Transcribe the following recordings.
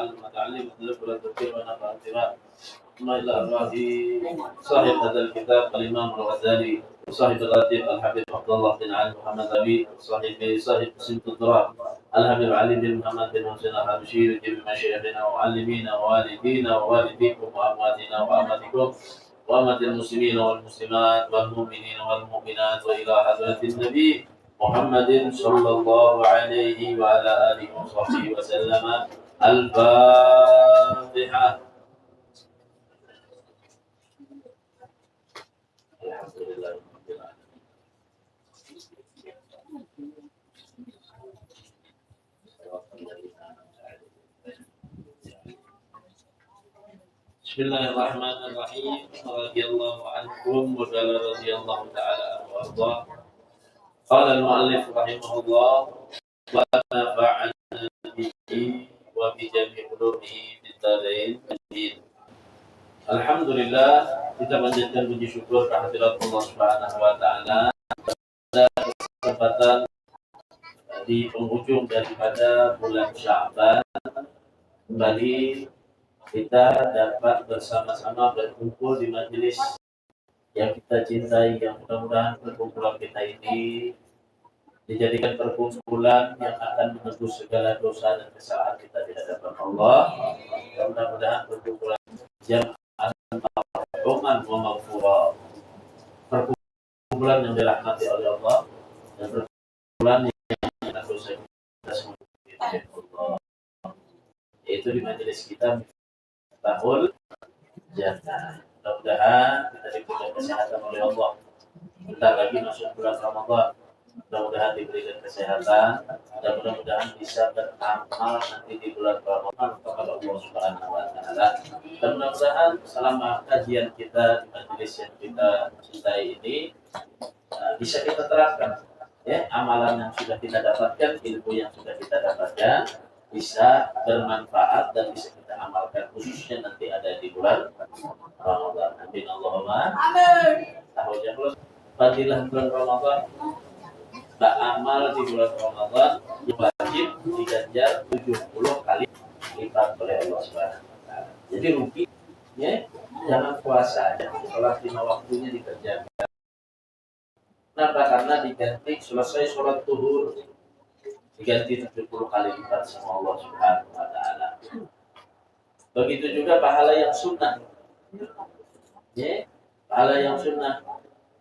وعلم وتعلم وتلف وتذكر ونفع انتفاع ثم إلى أرواح صاحب هذا الكتاب الإمام الغزالي وصاحب الراتب الحبيب عبد الله بن علي محمد أبي صاحب سمت التراب الحبيب علي بن محمد بن حسين الحبشي وجميع مشايخنا ومعلمينا ووالدينا ووالديكم وأمواتنا وأماتكم وأمة المسلمين والمسلمات والمؤمنين والمؤمنات وإلى حضرة النبي محمد صلى الله عليه وعلى آله وصحبه وسلم. الفاتحة. الحمد لله رب العالمين. بسم الله الرحمن الرحيم. رضي الله عنكم وقال رضي الله تعالى عنه وارضاه. قال المؤلف رحمه الله ونفعنا به وبجميع علومه في الدارين. Alhamdulillah, kita panjatkan puji syukur kehadirat Allah Subhanahu wa taala pada kesempatan di penghujung daripada bulan Sya'ban kembali kita dapat bersama-sama berkumpul di majelis yang kita cintai, yang mudah-mudahan perkumpulan kita ini dijadikan perkumpulan yang akan menebus segala dosa dan kesalahan kita di hadapan Allah. Dan mudah-mudahan perkumpulan yang Roman wa maghfurah, perkumpulan yang dirahmati oleh Allah dan perkumpulan yang dosa kita semua Allah. Yaitu di majelis kita tahun jannah. Mudah-mudahan kita diberikan kesehatan oleh Allah. Bentar lagi masuk bulan Ramadan. Mudah-mudahan diberikan kesehatan dan mudah-mudahan bisa beramal nanti di bulan Ramadan kepada Allah Subhanahu wa taala. Dan mudah-mudahan selama kajian kita di majelis yang kita cintai ini bisa kita terapkan ya, amalan yang sudah kita dapatkan, ilmu yang sudah kita dapatkan bisa bermanfaat dan bisa kita amalkan khususnya nanti ada di bulan Ramadan. Amin Allahumma amin. Tahun yang fadilah bulan Ramadan, beramal di bulan Ramadan wajib diganjar 70 kali lipat oleh Allah Subhanahu wa taala. Jadi rugi ya, jangan puasa aja, sholat 5 waktunya dikerjakan. Kenapa? Karena diganti selesai sholat zuhur diganti 70 kali lipat sama Allah Subhanahu wa taala. Begitu juga pahala yang sunnah. Ya, pahala yang sunnah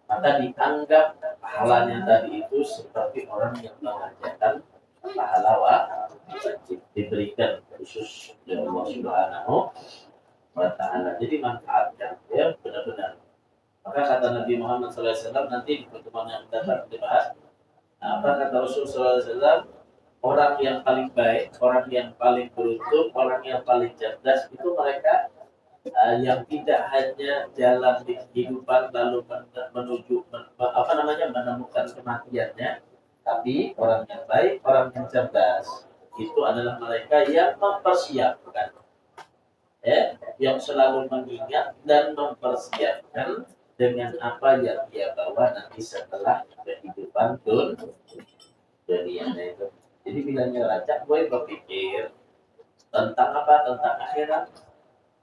maka dianggap pahalanya tadi itu seperti orang yang mengerjakan pahala wajib, diberikan khusus oleh Allah Subhanahu wa taala. Jadi manfaatkan ya benar-benar. Maka kata Nabi Muhammad SAW nanti di pertemuan yang datang dibahas. Apa kata Rasul SAW? Orang yang paling baik, orang yang paling beruntung, orang yang paling cerdas itu mereka yang tidak hanya jalan di kehidupan lalu menuju menemukan kematiannya, tapi orang yang baik, orang yang cerdas itu adalah mereka yang mempersiapkan ya, yang selalu mengingat dan mempersiapkan dengan apa yang dia bawa nanti setelah kehidupan dunia itu. Jadi bila nyeracak gue berpikir tentang apa? Tentang akhirat,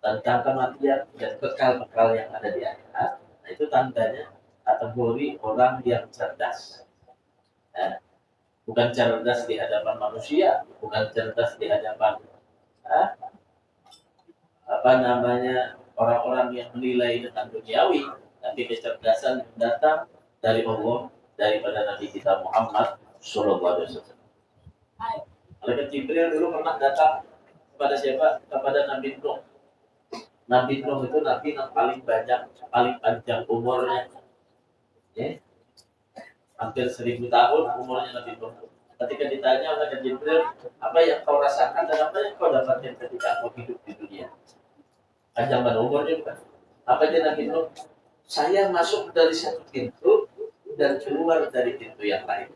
tentang kematian dan bekal-bekal yang ada di akhirat. Nah itu tandanya kategori orang yang cerdas. Bukan cerdas di hadapan manusia, bukan cerdas di hadapan orang-orang yang menilai tentang duniawi, tapi kecerdasan yang datang dari Allah, daripada Nabi kita Muhammad Sallallahu Alaihi Wasallam. Malaikat Jibril dulu pernah datang kepada siapa? Kepada Nabi Nuh. Nabi Nuh itu nabi yang paling panjang umurnya. Ya. Hampir 1000 tahun umurnya Nabi Nuh. Ketika ditanya oleh Jibril, apa yang kau rasakan dan apa yang kau dapatkan ketika kau hidup di dunia? Panjang pada umurnya bukan? Apa dia Nabi Nuh? Saya masuk dari satu pintu dan keluar dari pintu yang lain.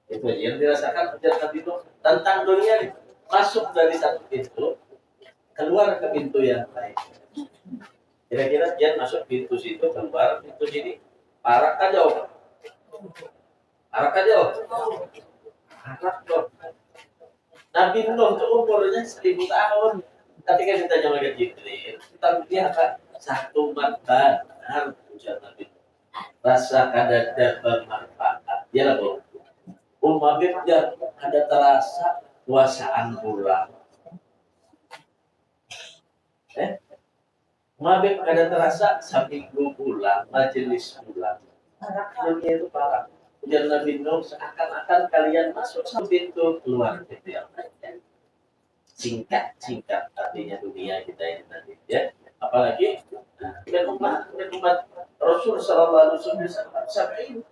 Itu yang dirasakan ujar Nabi Nuh tentang dunia ini. Masuk dari satu pintu, keluar ke pintu yang lain. Kira-kira dia masuk pintu situ, keluar pintu sini, parak kan jauh. Parak kan jauh. Parak jauh. Nabi Nuh itu umurnya 1000 tahun. Ketika ditanya oleh Jibril, kita dia akan satu benar ujar Nabi. Rasa kadar bermanfaat. Dia lalu umabib dia ada terasa kuasaan bulan. Umabib ada terasa seminggu bulan, majelis bulan. Dunia itu parah. Ujar Nabi Nuh seakan-akan kalian masuk satu pintu keluar pintu yang lain. Singkat artinya dunia kita ini nanti ya. Apalagi dengan umat Rasul Sallallahu Alaihi Wasallam sampai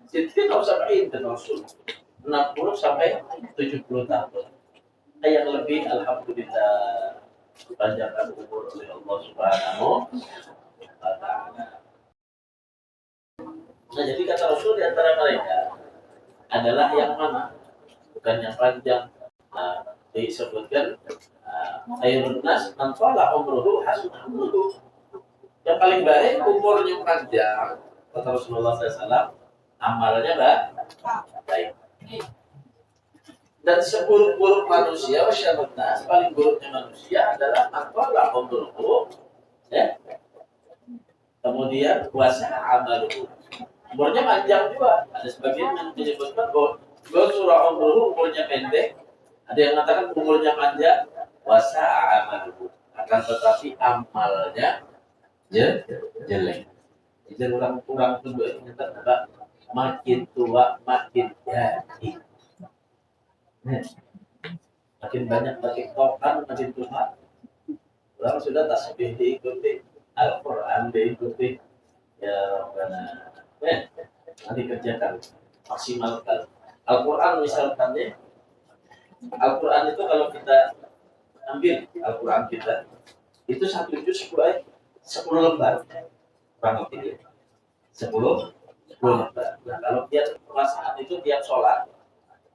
jadi tidak sampai dan Rasul 60 sampai 70 tahun. Yang lebih alhamdulillah dipanjangkan umur oleh Allah Subhanahu wa taala. Nah, jadi kata Rasul di antara mereka adalah yang mana? Bukan yang panjang. Nah, disebutkan khairun nas man tala umruhu hasunah umruhu. Yang paling baik umurnya panjang kata Rasulullah SAW, amalnya baik. Dan seburuk-buruk manusia, wasyarrun nas, paling buruknya manusia adalah man tala umruhu, ya. Kemudian puasa amaluhu. Umurnya panjang juga. Ada sebagian yang menyebutkan bahwa surah umruhu umurnya pendek. Ada yang mengatakan umurnya panjang, wasa amaluhu, akan tetapi amalnya jelek. Jadi kurang kedua ini ternyata makin tua makin jadi. Makin banyak TikTokan makin tua. Orang sudah tasbih diikuti, Al-Quran diikuti. Ya, karena nanti kerjakan, maksimalkan. Al-Quran misalkan ya. Al-Quran itu kalau kita ambil Al-Quran kita itu satu juz 10 lembar kurang lebih 10 lembar. Nah, kalau tiap perasaan itu tiap sholat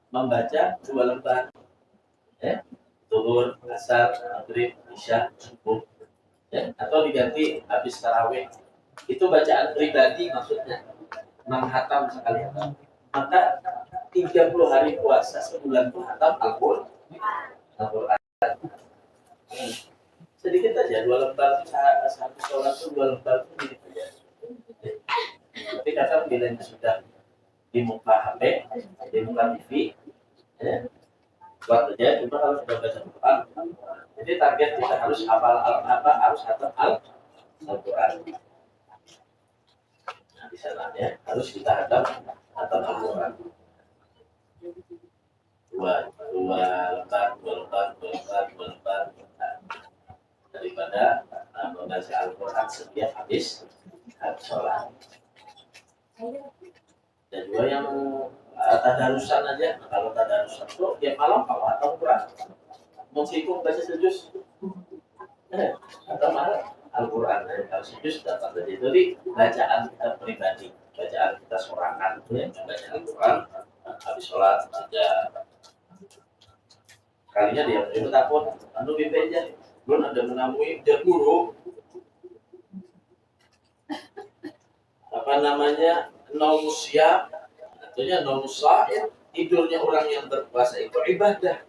membaca 2 lembar, zuhur, asar, maghrib, isya, subuh, atau diganti habis tarawih. Itu bacaan pribadi maksudnya menghatam sekalian. Maka 30 hari puasa sebulan itu hatam Al-Quran. Sedikit aja 2 lembar satu sholat itu 2 lembar itu gitu ya. Tapi kadang bila sudah di muka HP, di muka TV, buat aja. Cuma kalau sudah baca Quran, jadi target kita harus hafal harus hatam Al-Quran. Nah, di sana ya harus kita hatam Al-Quran. Dua lembar daripada membaca Al-Quran setiap habis sholat. Dan juga yang tadarusan aja. Kalau tadarusan itu tiap malam kalau atau Quran meskipun baca sejus atau malam Al-Quran kalau sejus dapat saja. Jadi bacaan kita pribadi, bacaan kita sorangan baca Al-Quran habis sholat saja. Kalinya dia berjumpa takut, anu bipeja, belum ada menemui dia guru, apa namanya, nausia, artinya nausa, ya, tidurnya orang yang berpuasa itu ibadah.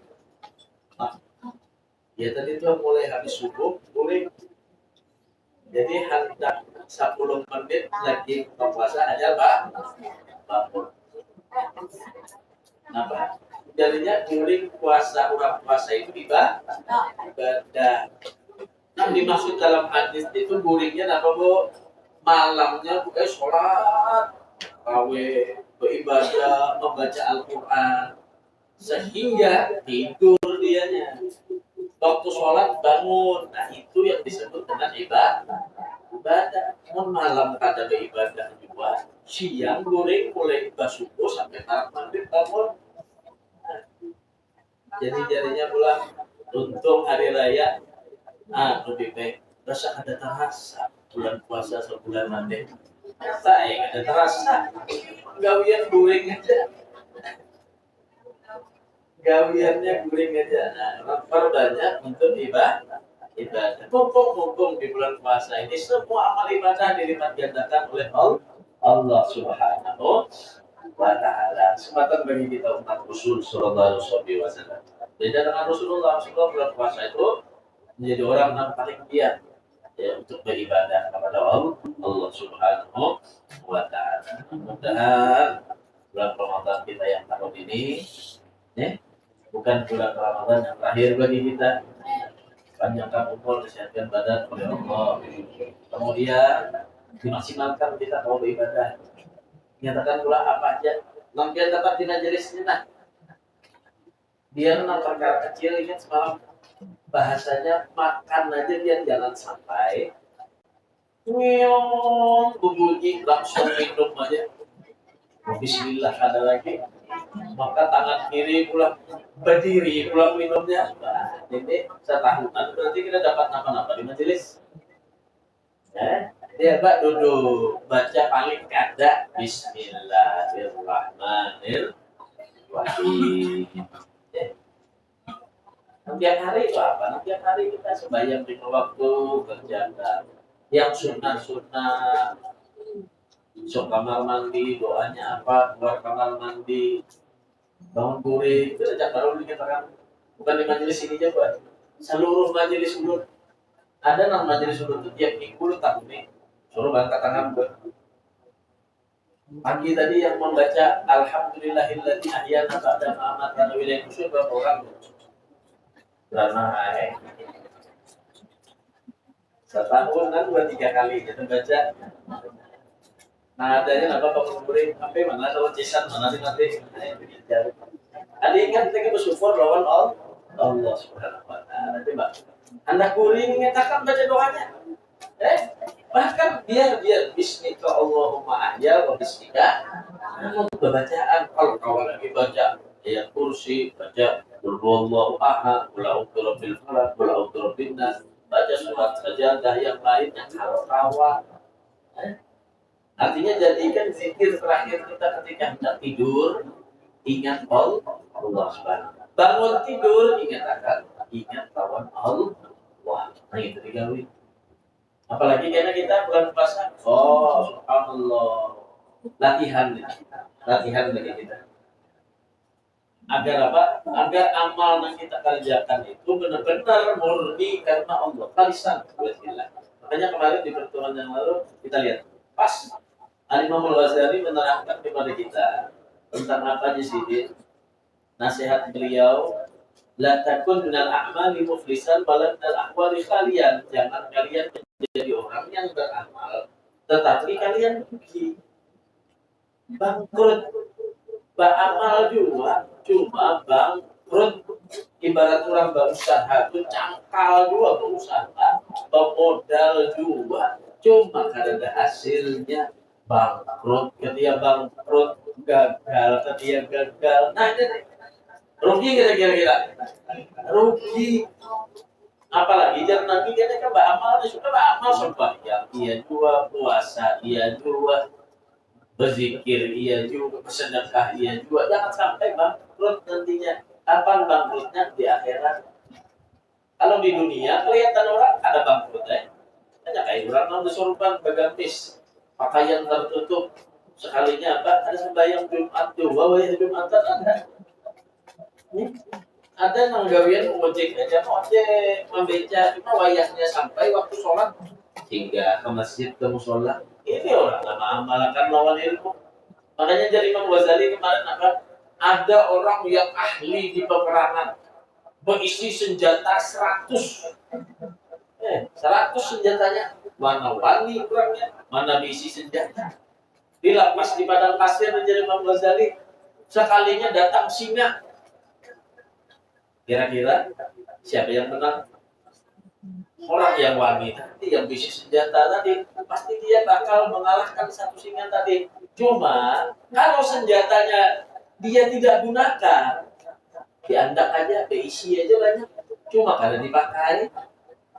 Nah, ya tadi itu mulai habis subuh, boleh, jadi hendak 10 menit lagi berpuasa aja bangun. Kenapa? Jadinya guring puasa orang puasa itu ibadah. Yang dimaksud dalam hadis itu guringnya apa bu? Malamnya bukan sholat, kawe beribadah, membaca Al-Quran, sehingga tidur dianya. Waktu sholat bangun, nah itu yang disebut dengan ibadah. Malam ada beribadah juga, siang guring mulai subuh sampai malam maghrib bangun. Jadi jadinya pula untung hari raya lebih baik rasa ada terasa bulan puasa sebulan nanti saya ada terasa gawian guring aja gawiannya guring aja. Nah, perbanyak untuk ibadah. Mumpung di bulan puasa ini semua amal ibadah dilipat gandakan oleh Allah Subhanahu wa ta'ala. Kesempatan bagi kita umat Rasul sallallahu alaihi wasallam Beda dengan Rasulullah. Rasulullah bulan puasa itu menjadi orang yang paling giat ya untuk beribadah kepada Allah Subhanahu wa taala. Mudah-mudahan bulan Ramadan kita yang tahun ini ya, bukan bulan Ramadan yang terakhir bagi kita. Panjangkan umur, kesehatan badan oleh Allah. Kemudian dimaksimalkan kita mau beribadah. Nyatakan pula apa aja. Lampian dapat di majelisnya. Nah, biar perkara kecil ingat semalam bahasanya makan aja dia jangan sampai berbunyi langsung minum aja. Bismillah ada lagi. Maka tangan kiri pulang berdiri pulang minumnya. Nah, ini setahunan berarti kita dapat apa-apa di majelis. Dia Pak duduk baca paling kada Bismillahirrahmanirrahim. Tiap hari itu apa? Tiap hari kita sembahyang di waktu kerjakan yang sunnah-sunnah. Masuk kamar mandi, doanya apa? Keluar kamar mandi, bangun kuring, itu saja baru dikatakan. Bukan di majelis ini aja, Pak. Seluruh majelis ulun. Ada nama majelis ulun itu tiap minggu letak ini. Suruh angkat tangan, Pak. Pagi tadi yang membaca Alhamdulillahilladzi ahyana ba'da ma amatana wa ilaihi nusyur berapa orang? Ramai. Setahun kan 2-3 kali kita baca. Nah adanya apa pengumpurin sampai mana kalau cisan mana sih nanti. Ada ingat lagi bersyukur lawan Allah Subhanahu Wa Taala. Coba anda kuring mengatakan baca doanya. Bahkan biar bismika Allahumma ahya wa bismika bacaan kalau kawan lagi baca ayat kursi baca qul huwallahu ahad qul a'udzu birabbil falaq qul a'udzu birabbin nas baca surat sajadah yang lainnya kalau kawan artinya jadikan zikir terakhir kita ketika hendak tidur ingat Allah Subhanahu bangun tidur ingat lawan Allah nah itu digawe apalagi karena kita bulan puasa subhanallah latihan bagi kita agar apa? Agar amal yang kita kerjakan itu benar-benar murni karena Allah. Khalisan buatillah. Makanya kemarin di pertemuan yang lalu kita lihat pas Al-Imam Al-Ghazali menerangkan kepada kita tentang apa sih nasihat beliau la takun minal a'mali muflisan balan al ahwali kalian jangan kalian menjadi orang yang beramal tetapi kalian rugi bangkrut beramal juga cuma bangkrut ibarat orang berusaha itu cangkal juga berusaha pemodal juga cuma karena ada hasilnya bangkrut ketika bangkrut gagal ketika gagal nah ini rugi kira-kira rugi apalagi jangan nanti dia kan beramal suka beramal sembahyang iya juga puasa iya juga berzikir iya juga bersedekah iya juga jangan sampai bangkrut nantinya kapan bangkrutnya di akhirat kalau di dunia kelihatan orang ada bangkrut hanya kayak orang yang disorban begamis pakaian tertutup sekalinya apa ada sembahyang Jumat juga wajib Jumat ada yang gawian ojek aja ojek membeca cuma wayahnya sampai waktu sholat hingga ke masjid ke musola ini orang lama amalkan lawan ilmu makanya jadi Imam Ghazali kemarin apa ada orang yang ahli di peperangan berisi senjata 100 senjatanya mana wani kurangnya mana berisi senjata di lapas di padang pasir menjadi Imam Ghazali sekalinya datang singa kira-kira siapa yang menang orang yang wanita yang bisa senjata tadi pasti dia bakal mengalahkan satu singa tadi cuma kalau senjatanya dia tidak gunakan diandak aja diisi aja banyak cuma karena dipakai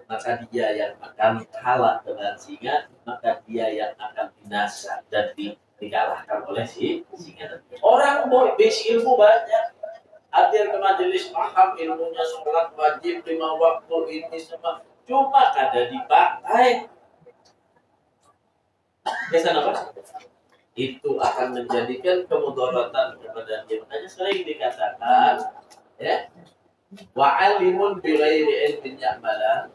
maka dia yang akan kalah dengan singa maka dia yang akan binasa dan dikalahkan oleh si singa orang base ilmu banyak hadir ke majelis paham ilmunya sholat wajib 5 waktu ini semua cuma kada dipakai kesan apa? Itu akan menjadikan kemudaratan kepada dia makanya sering dikatakan ya Wa alimun bi ghairi ilmin ya'malan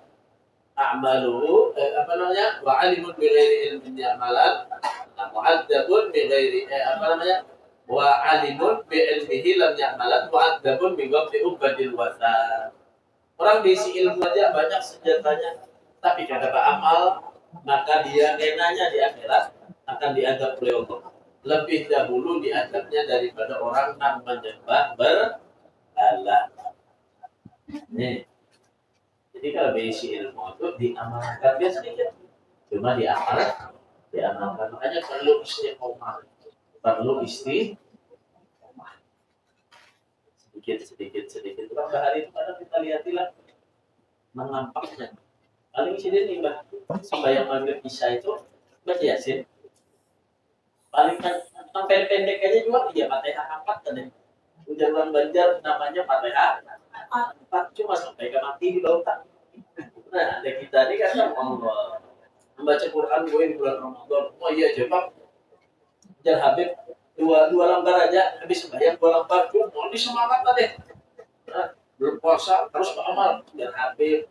a'maluhu apa namanya? Wa alimun bi ghairi ilmin ya'malan mu'adzabun bi ghairi apa namanya? Wa alimun bi ilmihi lam ya'malan mu'adzabun bi ghairi ubadil wasa. Orang diisi ilmu aja banyak senjatanya, tapi kagak beramal, maka dia enaknya di akhirat akan diadab oleh Allah. Lebih dahulu diadabnya daripada orang yang menyembah berhala. Nih, jadi kalau diisi ilmu itu diamalkan dia sedikit, cuma diamalkan. Makanya perlu istiqomah, perlu sedikit. Berapa hari itu kadang kita lihatilah menampaknya. Paling sini nih mbak, sembahyang maghrib isya itu baca yasin. Paling sampai pendek aja juga iya Fatihah 4 tadi. Ujaran Banjar namanya Fatihah 4 cuma sampai ke mati di lautan. Nah, ada kita ini kan Allah membaca Quran gue di bulan Ramadan. Oh iya jebak Jar Habib dua lembar aja habis sembahyang 2 lembar tuh mau disemangat tadi. Nah, berpuasa terus beramal Jar Habib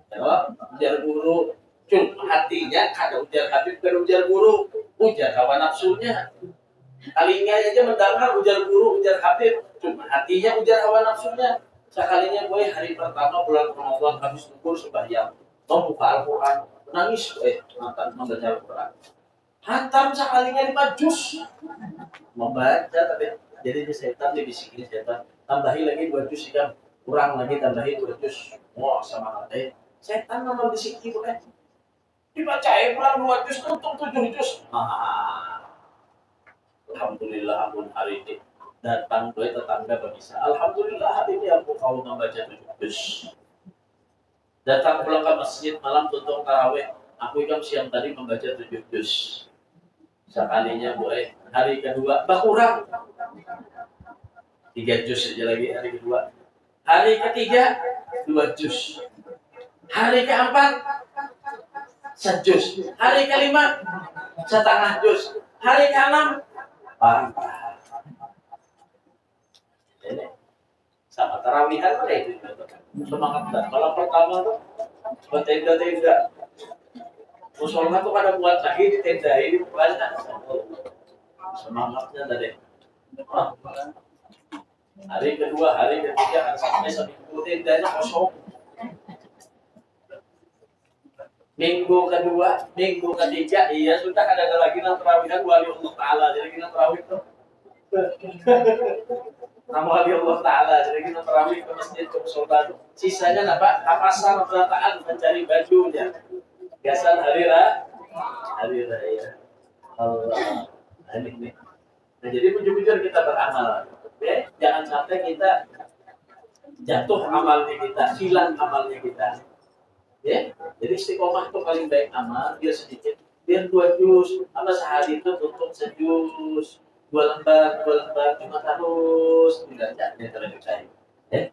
ya, ujar guru cuma hatinya ada ujar Habib dan ujar guru ujar hawa nafsunya kalinya aja mendengar ujar guru ujar Habib cuma hatinya ujar hawa nafsunya sekalinya gue hari pertama bulan Ramadan habis syukur sembahyang mau buka Al-Quran nangis membaca Al-Quran hantam sekalinya 5 juz membaca tapi jadi setan dibisikin setan tambahi lagi 2 juz kan kurang lagi tambahi 2 juz wah sama hati setan memang disikin kan dibacain kurang 2 juz tutup 7 juz alhamdulillah ampun hari ini datang doi tetangga bisa alhamdulillah hari ini aku kau membaca 7 juz datang pulang ke masjid malam tutup tarawih aku jam siang tadi membaca 7 juz sekalinya boleh hari kedua berkurang 3 juz saja lagi hari kedua hari ketiga 2 juz hari keempat 1 juz hari kelima 1/2 juz hari keenam sama tarawihan pada itu semangat dan malam pertama tuh buat tenda musola tuh pada buat lagi di tenda ini banyak semangatnya dari hari kedua hari ketiga hari sampai seminggu tendanya kosong minggu kedua minggu ketiga iya sudah ada lagi tarawihan wali Allah Ta'ala jadi kita tarawih tuh nama wali Allah Ta'ala jadi kita tarawih ke masjid ke musola sisanya apa pasar perataan mencari bajunya biasa hari raya Allah ini nah jadi bujur-bujur kita beramal ya jangan sampai kita jatuh amalnya kita hilang amalnya kita ya jadi istiqomah itu paling baik amal biar sedikit biar 2 juz apa sehari itu tutup 1 juz 2 lembar cuma harus tidak terlalu baik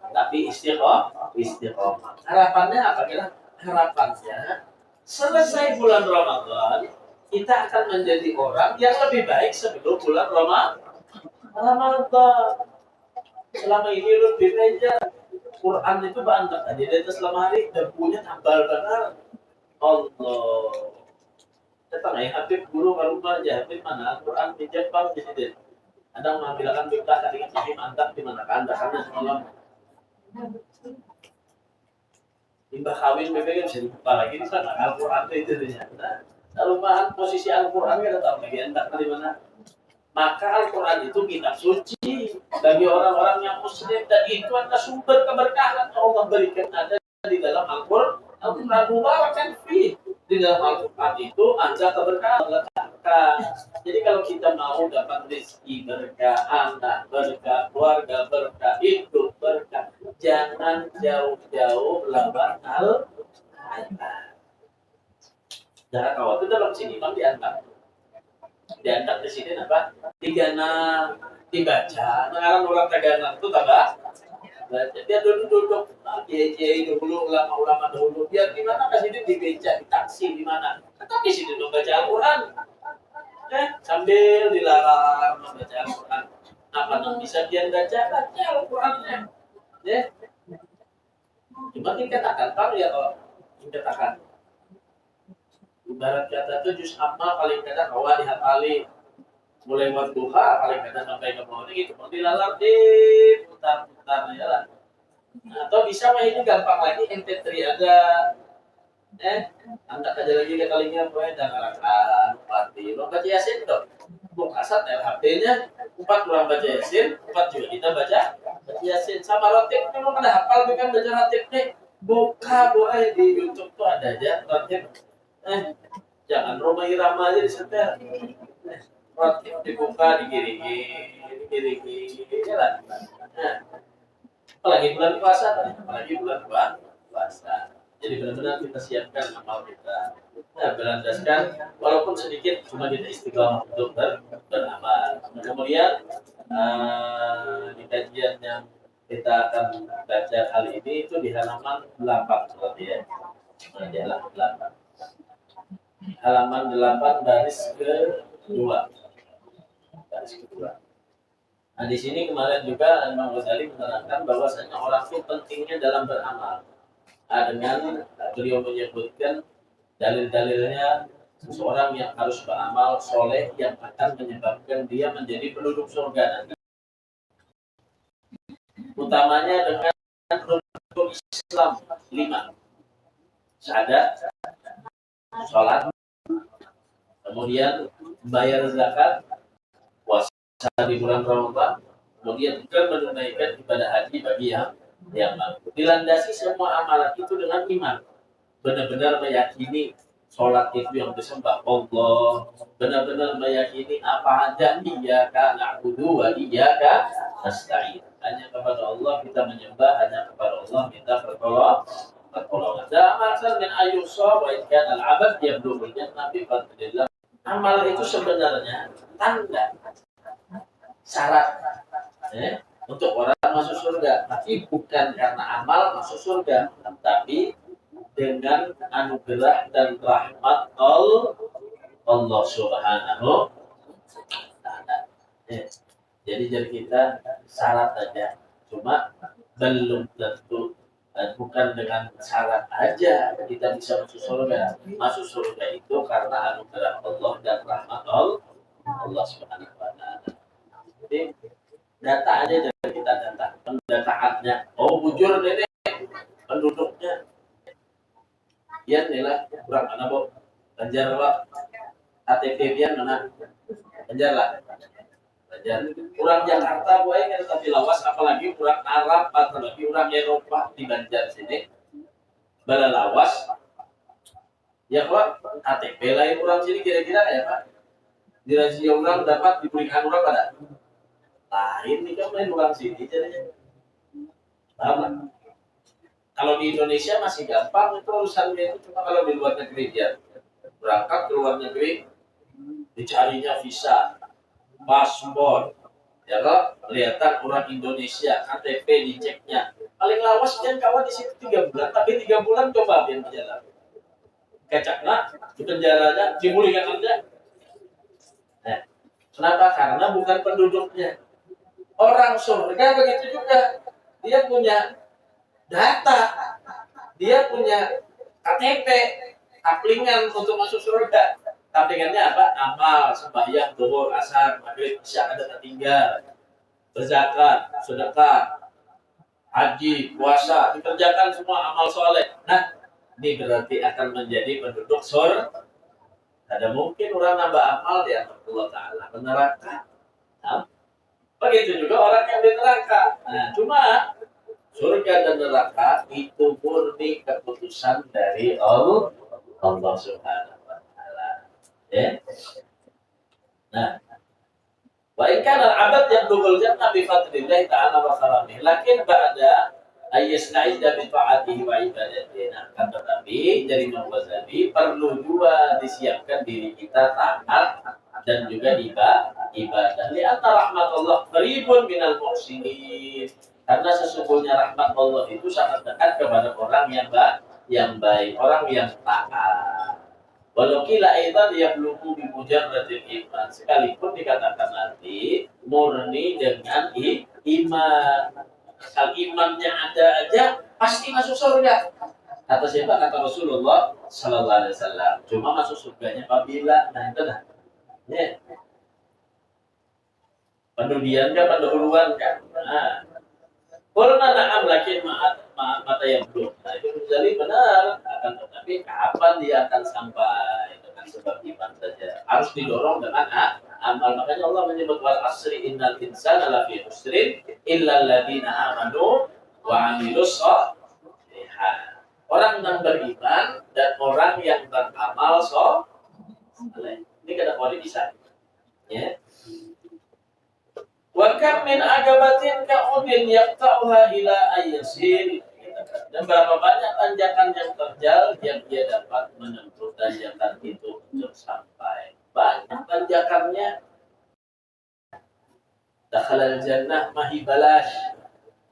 tapi istiqomah harapannya apa kira harapannya selesai bulan Ramadan kita akan menjadi orang yang lebih baik sebelum bulan Ramadan selama ini lu di meja Quran itu banyak aja dari selama hari dan punya tambal benar Allah datang Habib guru baru aja Habib mana Quran di Jepang di sini ada mengambilkan berkah tadi kan mantap di mana anda karena semalam timbah kawin BPK bisa dibuka lagi di sana Al-Quran itu ternyata rumahan posisi Al-Quran kita tahu lagi entah di mana maka Al-Quran itu kitab suci bagi orang-orang yang muslim dan itu adalah sumber keberkahan yang Allah berikan ada di dalam Al-Quran mubarakan fi di dalam Al-Quran itu ada keberkahan letakkan jadi kalau kita mau dapat rezeki berkah anak berkah keluarga berkah hidup berkah jangan jauh-jauh melawan Al-Quran jangan khawatir dalam sini memang diangkat di sini apa digana dibaca sekarang orang tagana itu tambah dia duduk kiai dulu ulama dahulu biar di mana ke sini dibaca di taksi di mana tapi sini dong baca Al-Quran sambil dilarang membaca Al-Quran apa yang bisa dia baca Al-Qurannya ya Cuma dikatakan kalau ya kalau dikatakan ibarat kata itu juz amma paling kadang awal dihafali mulai waktu duha paling kadang sampai ke bawah gitu dilalar di putar-putar ya lah. Atau bisa mah ini gampang lagi MP3 ada anda aja lagi ke kalinya boleh dan arakan pati lo baca yasin dong bung asat LHP-nya 4 orang baca yasin 4 juga kita baca yasin sama rotip memang ada hafal bukan baca rotip nih buka boleh di YouTube tuh ada aja rotip jangan Roma Irama aja disetel rotip dibuka digiringi ya lah apalagi bulan puasa apalagi bulan puasa jadi benar-benar kita siapkan amal kita berlandaskan walaupun sedikit cuma kita istiqomah untuk beramal kemudian di kajian yang kita akan baca kali ini itu di halaman 8 seperti ya di halaman 8 halaman 8 baris kedua Nah di sini kemarin juga Imam Ghazali menerangkan bahwasanya orang itu pentingnya dalam beramal. Dengan beliau menyebutkan dalil-dalilnya seseorang yang harus beramal soleh yang akan menyebabkan dia menjadi penduduk surga nanti. Utamanya dengan rukun Islam 5. Syahadat, sholat, kemudian bayar zakat, puasa di bulan Ramadan, kemudian juga menunaikan ibadah haji bagi yang mampu. Dilandasi semua amalan itu dengan iman. Benar-benar meyakini sholat itu yang disembah Allah, benar-benar meyakini apa aja iyyaka na'budu wa iyyaka nasta'in. Hanya kepada Allah kita menyembah, hanya kepada Allah minta pertolongan. Dalam asal min ayyusab wa ikan al-abad yablughul jannah bi fadlillah. Amal itu sebenarnya tanda syarat untuk orang masuk surga, tapi bukan karena amal masuk surga, tapi dengan anugerah dan rahmat Allah Subhanahu Ta'ala. Jadi kita syarat saja, cuma belum tentu bukan dengan syarat aja kita bisa masuk surga. Masuk surga itu karena anugerah Allah dan rahmat Allah Subhanahu Ta'ala. Jadi data aja dari kita data pendataannya. Oh bujur ini penduduknya. Ya nilai kurang mana bu? Banjar pak. KTP dia mana? Banjar lah. Banjar. Kurang Jakarta bu yang tapi lawas apalagi kurang Arab apalagi kurang Eropa di Banjar sini. Bala lawas. Ya pak KTP lain kurang sini kira-kira ya pak. Dirasi orang dapat diberikan orang pada lain nih kan main orang sini jadinya. Paham? Kalau di Indonesia masih gampang itu urusannya itu cuma kalau di luar negeri dia berangkat ke luar negeri dicarinya visa, paspor, ya kan? Kelihatan orang Indonesia, KTP diceknya. Paling lawas kan kawan di situ 3 bulan, tapi 3 bulan coba biar berjalan. Kecaknya di penjaranya dipulihkan kerja. Nah, kenapa? Karena bukan penduduknya. Orang surga begitu juga. Dia punya data, dia punya KTP, kaplingan untuk masuk surga. Kaplingannya apa? Amal, sembahyang, zuhur, asar, maghrib, isya ada tertinggal, berzakat, sedekah, haji, puasa, dikerjakan semua amal soleh. Nah, ini berarti akan menjadi penduduk surga. Ada mungkin orang nambah amal ya Allah Ta'ala ke neraka. Nah, begitu juga orang yang di neraka. Nah, cuma surga dan neraka itu murni keputusan dari Allah Subhanahu wa Ta'ala. Ya. Nah, wa in kana al-'abd yablughul jannah bi fadlillah ta'ala wa karamih. Lakin ba'da ayyasna'ida bi ta'atihi wa ibadatihi. Nah, tetapi dari Imam Ghazali perlu juga disiapkan diri kita taat dan juga ibadah. Li'anna rahmatullah qaribun minal muhsinin. Karena sesungguhnya rahmat Allah itu sangat dekat kepada orang yang baik, orang yang taat. Walau kila aidan yabluqu bi mujarradil iman. Sekalipun dikatakan nanti murni dengan iman. Asal imannya ada aja pasti masuk surga. Kata siapa? Kata Rasulullah Sallallahu Alaihi Wasallam. Cuma masuk surganya apabila, nah itu dah. Ya, pendulian kan, pendahuluan kan. Nah, Qulna na'am lakin mata yang belum. Nah itu jadi benar. Akan tetapi kapan dia akan sampai dengan sebab iman saja. Harus didorong dengan amal. Makanya Allah menyebut wal asri innal insana lafi khusrin illa alladziina amanu wa 'amilus shalihat. Orang yang beriman dan orang yang beramal soleh. Ini kata Qori bisa. Ya. Wa kam min agabatin ka'udin yaqta'uha ila ayyasir. Dan berapa banyak tanjakan yang terjal yang dia dapat menempuh tanjakan itu untuk sampai. Banyak tanjakannya. Dakhalal jannah mahibalash.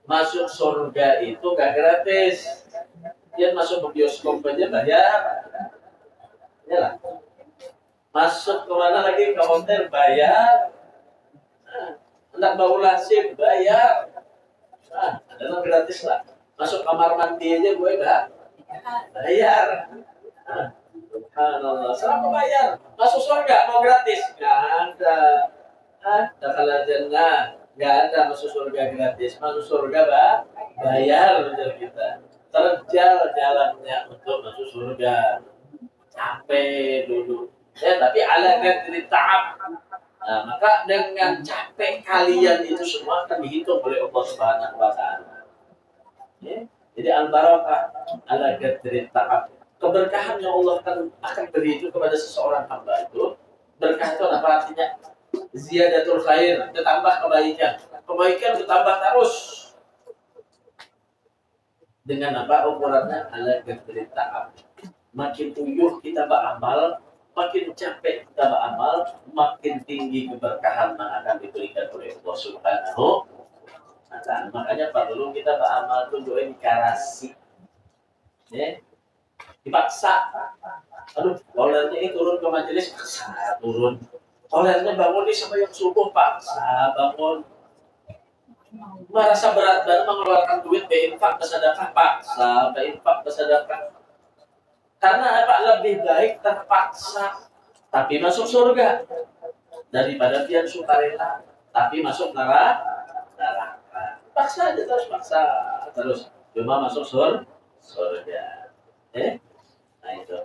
Masuk surga itu gak gratis. Dia masuk ke bioskop aja bayar. Yalah. Masuk kemana lagi, ke hotel bayar. Hendak bau lasib bayar. Adalah gratis lah. Masuk kamar mandi aja gue gak bayar. Subhanallah. Selama bayar. Masuk surga mau gratis? Gak ada. Dakhalal jannah. Gak ada masuk surga gratis. Masuk surga bayar betul kita. Terjal jalannya untuk masuk surga. Capek dulu. Ya, tapi ala qadri ta'ab. Nah, maka dengan capek kalian itu semua akan dihitung oleh Allah Subhanahu wa taala. Ya. Jadi al-barakah ala qadri ta'ab. Keberkahan yang Allah akan beri itu kepada seseorang hamba itu. Berkah itu apa artinya? Ziyadatul khair, ditambah kebaikan. Kebaikan ditambah terus. Dengan apa ukurannya? Ala qadri ta'ab. Makin uyuh kita beramal, makin capek kita beramal, makin tinggi keberkahan yang akan diberikan oleh Allah Subhanahu wa taala. Makanya perlu kita beramal itu doa dikarasi. Ya. Dipaksa. Aduh, kolernya ini turun ke majelis, paksa turun. Kolernya bangun nih sama yang subuh, paksa bangun. Merasa berat dan mengeluarkan duit berinfak bersedekah, paksa berinfak bersedekah. Karena apa? Lebih baik terpaksa tapi masuk surga daripada pian sukarela tapi masuk neraka. Paksa aja terus, paksa terus. Cuma masuk surga. Nah itu.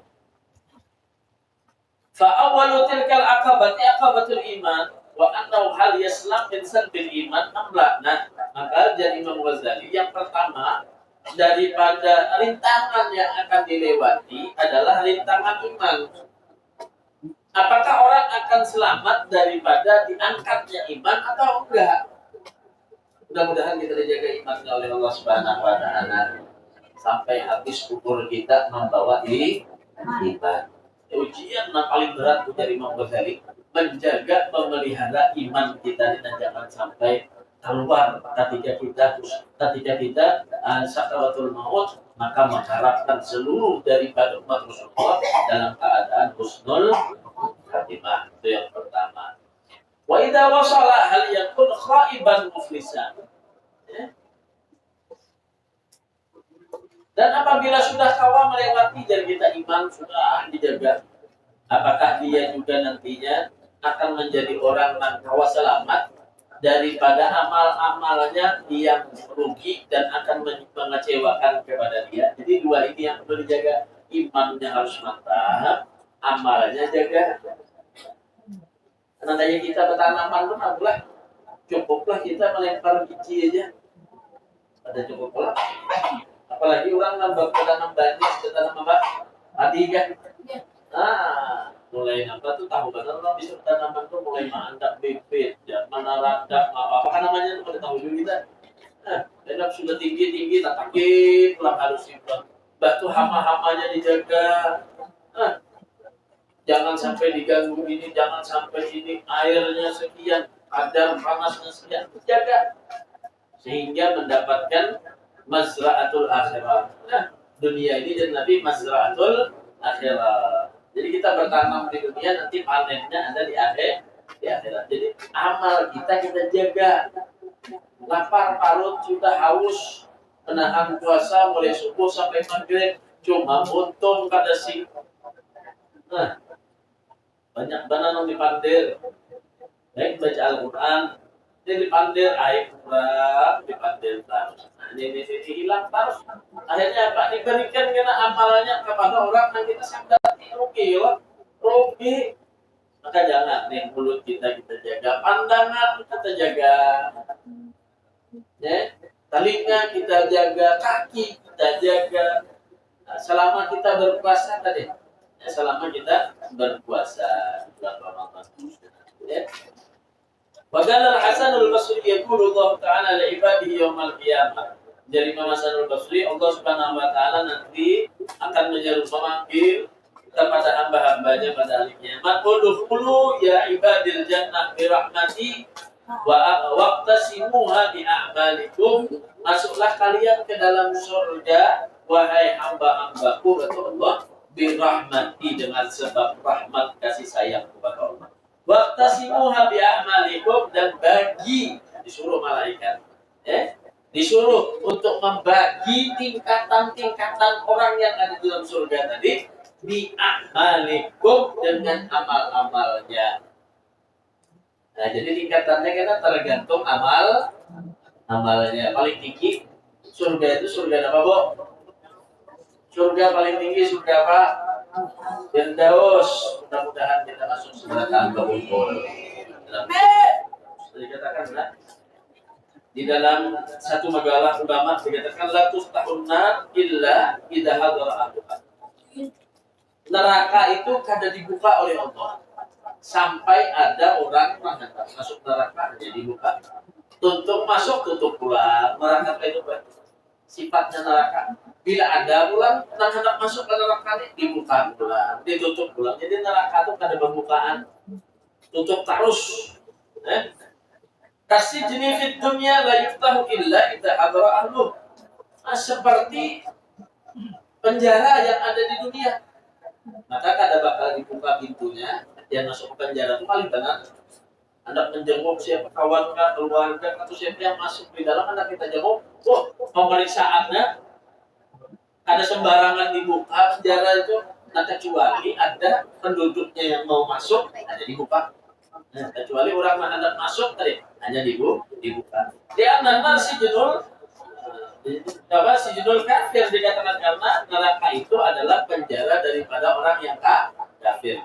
Fa awwalu tilkal aqabati aqabatul iman wa annahu hal yaslam min sarbil iman amla. Nah, maka jadi Imam Ghazali yang pertama daripada rintangan yang akan dilewati adalah rintangan iman. Apakah orang akan selamat daripada diangkatnya iman atau enggak? Mudah-mudahan kita dijaga imannya oleh Allah Subhanahu wa taala sampai habis umur kita membawa iman. Ujian yang paling berat dari Imam Ghazali menjaga memelihara iman kita dan jangan sampai keluar ketika kita sakaratul maut, maka mengharapkan seluruh daripada umat Rasulullah dalam keadaan husnul khatimah. Itu yang pertama. Wa idza wasala hal yakun khaiban muflisan. Ya. Dan apabila sudah kawa melewati dan kita iman sudah dijaga, apakah dia juga nantinya akan menjadi orang yang kawa selamat daripada amal-amalnya yang rugi dan akan mengecewakan kepada dia. Jadi dua ini yang perlu dijaga. Imannya harus mantap, amalnya jaga. Karena kita bertanaman pun adalah cukuplah kita melempar biji aja. Ada cukup pula. Apalagi orang nambah tanam banyak, tanam apa? Padi kan? Mulai apa tuh tahu kan orang bisa tanaman tuh mulai mandak bibit, ya mana radak apa kan namanya pada tahu juga kita. Dan sudah tinggi tak sakit, pulang harus simpan. Batu hama-hamanya dijaga. Jangan sampai diganggu ini, jangan sampai ini airnya sekian, kadar panasnya sekian, jaga sehingga mendapatkan mazra'atul akhirah. Nah, dunia ini dan Nabi mazra'atul akhirah. Jadi kita bertanam di dunia, nanti panennya ada di akhirat. Jadi amal kita jaga. Lapar, parut, sudah haus, menahan puasa mulai subuh sampai maghrib cuma untung kada sih. Nah, banyak banget yang dipandir. Baik baca Al-Quran, dia dipandir air kurang, dipandir terus. Nah, ini hilang terus. Akhirnya apa? Diberikan kena amalannya kepada orang yang kita sadari rugi, loh. Rugi. Maka jangan nih mulut kita jaga, pandangan kita jaga, ya, telinga kita jaga, kaki kita jaga. Nah, selama kita berpuasa tadi, ya, selama kita berpuasa bulan Ramadan, ya. Waqala Al-Hasan Al-Basri yaqulu Allah Ta'ala li ibadihi yaumil qiyamah. Dari Imam Hasan Al-Basri, Allah Subhanahu wa taala nanti akan memanggil kepada hamba-hambanya pada hari kiamat, udkhulu ya ibadil jannah bi rahmati wa waqtasimuha bi a'malikum. Masuklah kalian ke dalam surga wahai hamba-hambaku, kata Allah, bi rahmati, dengan sebab rahmat kasih sayang kepada Allah. Waqtasimuha bi a'malikum, dan bagi, disuruh malaikat, disuruh untuk membagi tingkatan-tingkatan orang yang ada di dalam surga tadi bi a'malikum, dengan amal-amalnya. Nah, jadi tingkatannya kan tergantung amalnya. Paling tinggi surga itu surga apa, Bu? Surga paling tinggi surga apa? Firdaus. Mudah-mudahan kita masuk surga tanpa kumpul. Dikatakan nah, di dalam satu majalah ulama dikatakan la tuftahunna illa idza hadara ahluha. Neraka itu kada dibuka oleh Allah sampai ada orang masuk neraka, jadi dibuka. Tutup masuk, tutup pulang. Neraka itu sifatnya neraka. Bila ada pulang, hendak masuk ke neraka ini dibuka pulang, ditutup pulang. Jadi neraka itu kada pembukaan, tutup terus. Kasih jenis dunia la yuftahu illa idza hadara ahluh. Seperti penjara yang ada di dunia. Maka kada bakal dibuka pintunya, yang masuk ke penjara itu paling benar. Anda menjenguk siapa kawan keluarga atau siapa yang masuk di dalam, Anda kita jenguk. Pemeriksaannya ada sembarangan dibuka penjara itu. Nah, kecuali ada penduduknya yang mau masuk, ada dibuka. Nah, kecuali orang yang hendak masuk tadi hanya dibuka. Dia nanti si judul kafir dikatakan karena neraka itu adalah penjara daripada orang yang kafir.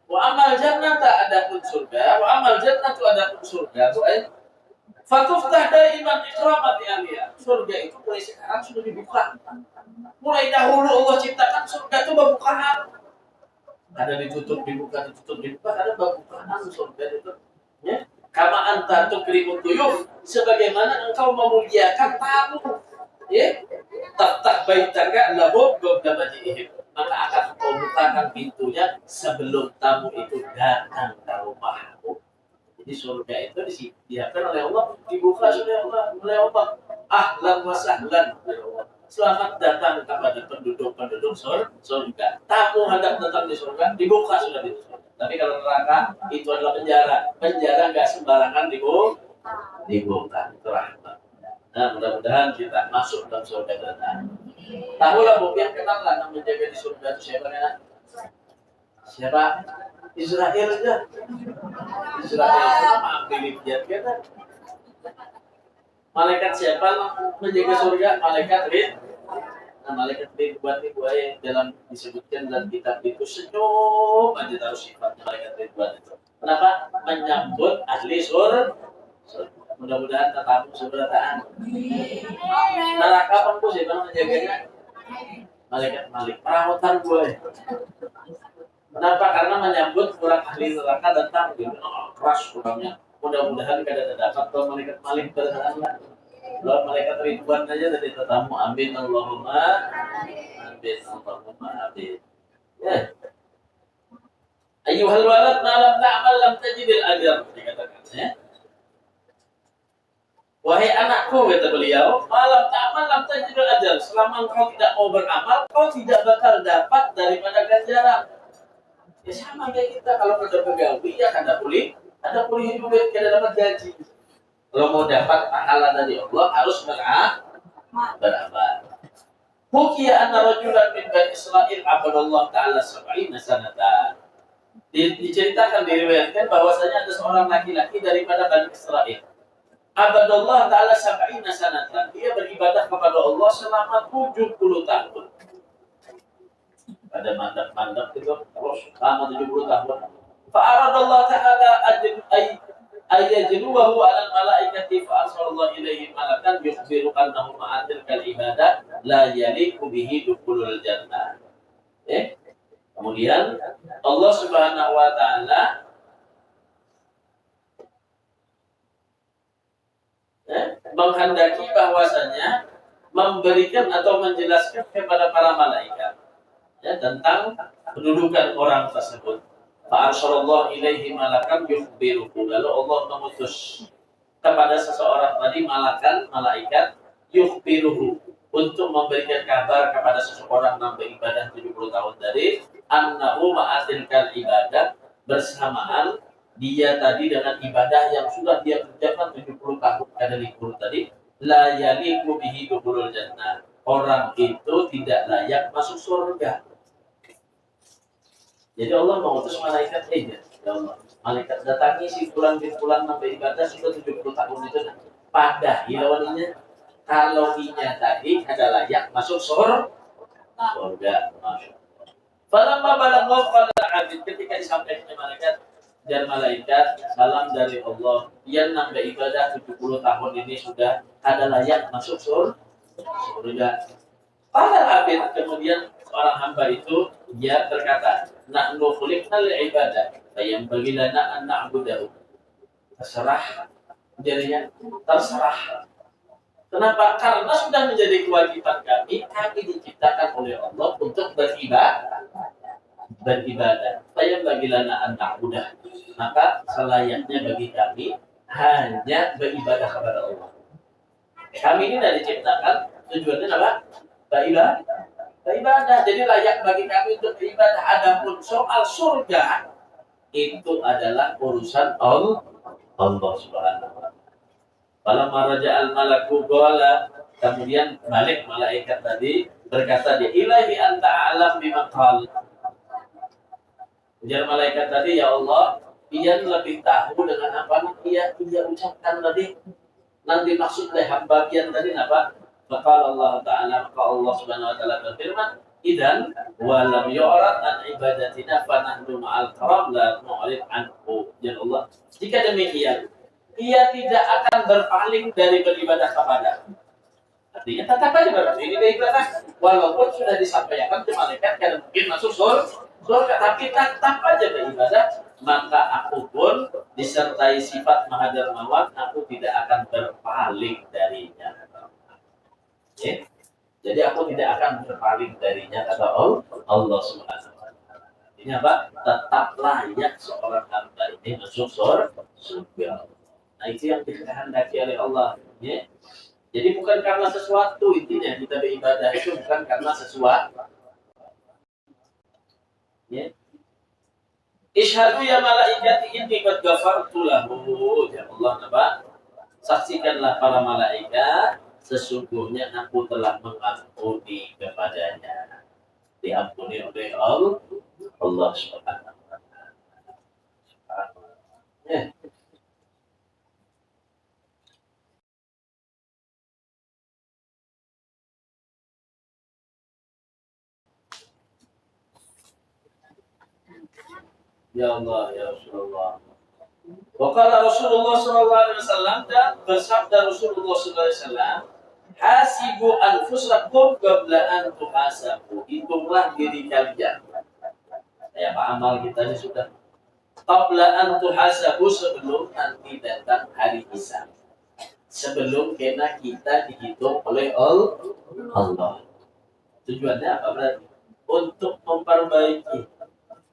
Wa amal jannah tak ada pun surga, wa amal jannah tu ada pun surga. Fatuftah daiman ikramati ahliya. Surga itu mulai sekarang sudah dibuka. Mulai dahulu Allah ciptakan surga itu pembukaan. Ada ditutup dibuka, ada pembukaan surga itu. Ya. Kama anta tukrimut tuyuf, sebagaimana engkau memuliakan tamu, ya, taftah baitaka lahum qabla maji'ihim, maka akan kau bukakan pintunya sebelum tamu itu datang ke rumahmu. Jadi surga itu disediakan oleh Allah, dibuka oleh Allah. Ahlan wa sahlan, selamat datang kepada penduduk surga. Tamu hendak datang di surga, dibuka sudah di surga. Tapi kalau neraka itu adalah penjara nggak sembarangan dibuka. Itu rahmat. Nah, mudah-mudahan kita masuk dalam surga dan tahulah Bu, yang kenal lah yang menjaga di surga itu siapa kan? Siapa? Israel aja. Israel itu milik dia kan? Malaikat siapa menjaga surga? Malaikat Ridwan. Nah, malaikat Ridwan itu yang dalam disebutkan dalam kitab itu senyum aja tahu sifatnya malaikat Ridwan itu. Kenapa? Menyambut ahli surga. Mudah-mudahan tetamu seberataan. Neraka pun siapa menjaganya? Malaikat Malik. Perawatan gue. Kenapa? Karena menyambut orang ahli neraka datang gitu. Keras orangnya. Mudah-mudahan kada dapat kalau malaikat Malik berhalangan. Kalau malaikat Ridwan aja tadi tetamu, amin Allahumma amin Allahumma amin. Ya. Ayyuhal walad lam ta'mal lam tajidil ajr, dikatakan ya. Wahai anakku, kata beliau, malam ta'mal lam tajidil ajr, selama engkau tidak mau beramal, kau tidak bakal dapat daripada ganjaran. Ya sama kayak kita kalau ada pegawai ya kada boleh hidup, kada dapat gaji. Kalau mau dapat pahala dari Allah harus beramal. beramal. Hukiya anna rajulan min Bani Israil abadallah ta'ala sab'ina sanatan. Diceritakan, diriwayatkan bahwasanya ada seorang laki-laki daripada Bani Israil. Abadallah ta'ala sab'ina sanatan. Dia beribadah kepada Allah selama 70 tahun. Pada mantap-mantap itu terus selama 70 tahun. Fa'aradallah ta'ala ayajluwahu 'alal malaikati fa arsalallahu ilaihi malakan yukhbiru annahu ma'atil kal ibadah la yaliqu bihi dukhulul jannah. Kemudian Allah Subhanahu wa taala menghendaki bahwasanya memberikan atau menjelaskan kepada para malaikat tentang kedudukan orang tersebut. Fa'arsalallahu ilaihi malakan yukhbiruhu. Lalu Allah mengutus kepada seseorang tadi malaikat yukhbiruhu untuk memberikan kabar kepada seseorang yang beribadah 70 tahun dari annahu ma'atilkal ibadah, bersamaan dia tadi dengan ibadah yang sudah dia kerjakan 70 tahun kada libur tadi, la yaliqu bihi dukhulul jannah. Orang itu tidak layak masuk surga. Jadi Allah mengutus malaikat ya Allah. Malaikat datangi si fulan bin fulan sampai ibadah sudah 70 tahun itu. Pada hilawaninya kalau inya tadi ada layak masuk surga. Masuk. Falamma balagha qala abid, ketika disampaikan malaikat dan malaikat salam dari Allah yang nambah ibadah 70 tahun ini sudah ada layak masuk surga. Pada abid, kemudian seorang hamba itu dia berkata, nahnu khuliqnal ibadah, yang bagi lana an na'budahu. Terserah, jadinya terserah. Kenapa? Karena sudah menjadi kewajiban kami diciptakan oleh Allah untuk beribadah. Yang bagi lana an na'budah. Maka selayaknya bagi kami hanya beribadah kepada Allah. Kami ini sudah diciptakan tujuannya apa? Beribadah. Jadi layak bagi kami untuk beribadah. Adapun soal surga itu adalah urusan Allah Subhanahu wa taala. Falamma raja'al malaku qala, kemudian balik malaikat tadi berkata dia, ilahi anta a'lam bima qala. Ujar malaikat tadi, ya Allah, ia lebih tahu dengan apa yang ia ucapkan tadi. Nanti maksudnya hamba pian tadi apa? Maka Allah Ta'ala, maka Allah Subhanahu wa taala berfirman, "Idzan wa lam yu'rad an ibadatina fa nahnu ma'al karam la nu'rid anhu." Ya Allah, jika demikian, ia tidak akan berpaling dari beribadah kepada. Artinya tetap aja berarti ini beribadah walaupun sudah disampaikan ke malaikat kan mungkin masuk surga, tapi tetap aja beribadah. Maka aku pun disertai sifat Maha Dermawan, aku tidak akan berpaling darinya. Ya? Jadi aku tidak akan berpaling darinya, kata Allah Subhanahu wa taala. Ini apa? Tetap layak seorang hamba ini masuk surga. Nah, itu yang dikehendaki oleh Allah. Ya? Jadi bukan karena sesuatu, intinya kita beribadah itu bukan karena sesuatu. Ya. Ishadu ya malaikati inni qad ghafartu lahu. Ya Allah, apa? Saksikanlah para malaikat, sesungguhnya aku telah mengampuni kepadanya. Diampuni oleh Allah Subhanahu wa taala. Ya Allah, ya Rasulullah. Waqala Rasulullah sallallahu alaihi wasallam, dan bersabda Rasulullah sallallahu alaihi wasallam, hasibu anfusakum qabla an tuhasabu. Hitunglah diri kalian. Ya, amal kita ini sudah qabla an tuhasabu, sebelum nanti datang hari hisab. Sebelum kena kita dihitung oleh Allah. Tujuannya apa berarti? Untuk memperbaiki.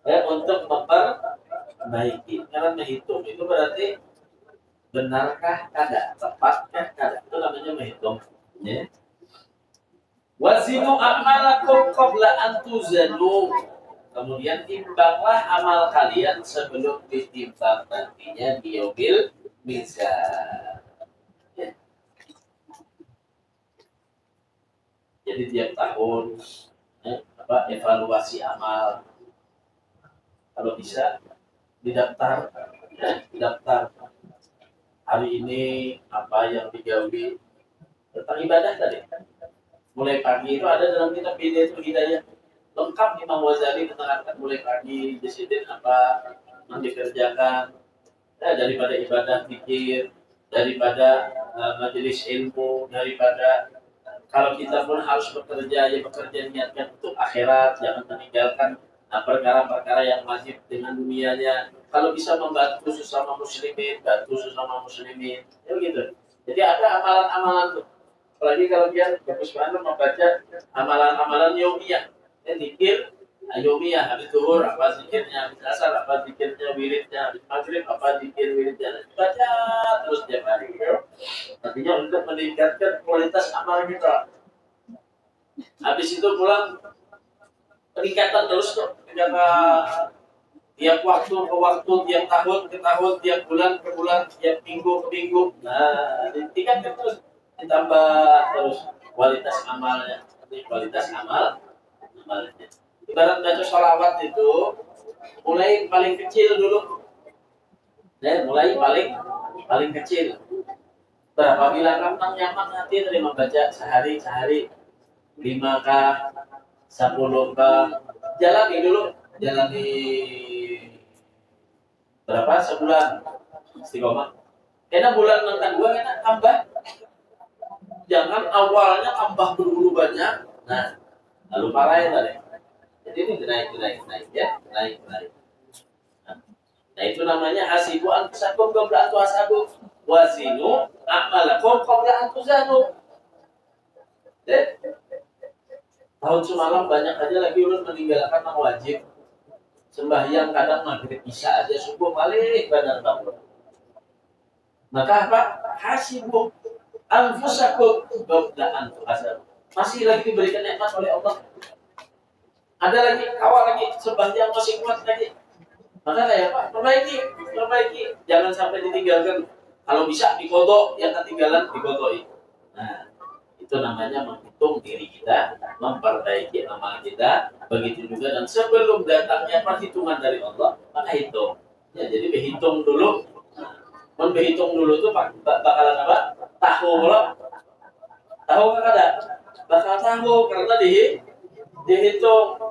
Untuk memperbaiki. Karena menghitung itu berarti benarkah kada, tepatkah kada, itu namanya menghitung. Ya. Wazinu a'malakum qabla an tuzanu. Kemudian timbanglah amal kalian sebelum ditimbang nantinya di yaumil mizan. Ya. Jadi tiap tahun evaluasi amal, kalau bisa didaftar, didaftar hari ini apa yang digawi tentang ibadah tadi. Mulai pagi itu ada dalam kitab Bidayatul Hidayah lengkap Imam Ghazali menerangkan mulai pagi disiplin apa yang dikerjakan, daripada ibadah zikir, daripada majelis ilmu, daripada kalau kita pun harus bekerja, ya bekerja niatkan untuk akhirat, jangan meninggalkan perkara-perkara yang wajib dengan dunianya. Kalau bisa membantu sesama muslimin, bantu sesama muslimin, ya begitu. Jadi ada amalan-amalan tuh. Apalagi kalau dia bagus banget membaca amalan-amalan yaumiyah, zikir yomiyah, habis zuhur apa zikirnya, habis asar apa zikirnya, wiridnya, habis maghrib apa zikir wiridnya, baca terus tiap hari. Artinya untuk meningkatkan kualitas amal kita. Habis itu pulang peningkatan terus tuh, peningkatan tiap waktu ke waktu, tiap tahun ke tahun, tiap bulan ke bulan, tiap minggu ke minggu. Nah, ditingkatkan terus, ditambah terus kualitas amalnya. Kualitas amalnya. Ibarat baca sholawat itu mulai paling kecil dulu, mulai paling kecil. Berapa bilang kamu nyaman nanti dari membaca sehari 5K, 10K, jalani dulu, jalani berapa sebulan istiqomah. Karena bulan yang kedua kita tambah, jangan awalnya tambah berburu banyak, nah lalu parahin tadi. Jadi ini naik ya, naik. Nah itu namanya hasibu anfusakum qabla an tuhasabu wazinu a'malakum qabla an tuzanu. Tahun semalam banyak aja lagi ulun meninggalkan yang wajib. Sembahyang kadang maghrib isya aja subuh balik badan bangun. Maka apa? Hasibu anfusakum qabla an tuhasabu. Masih lagi diberikan nikmat oleh Allah. Ada lagi, awal lagi, sembahyang masih kuat lagi. Maka kayak Pak, perbaiki. Jangan sampai ditinggalkan. Kalau bisa dikodok, yang ketinggalan dikodoi. Nah, itu namanya menghitung diri kita, memperbaiki amal kita. Begitu juga dan sebelum datangnya perhitungan dari Allah, maka hitung. Ya, jadi berhitung dulu. Berhitung dulu tuh bakalan apa? Tahu kan ada? Bakal tahu karena dihitung.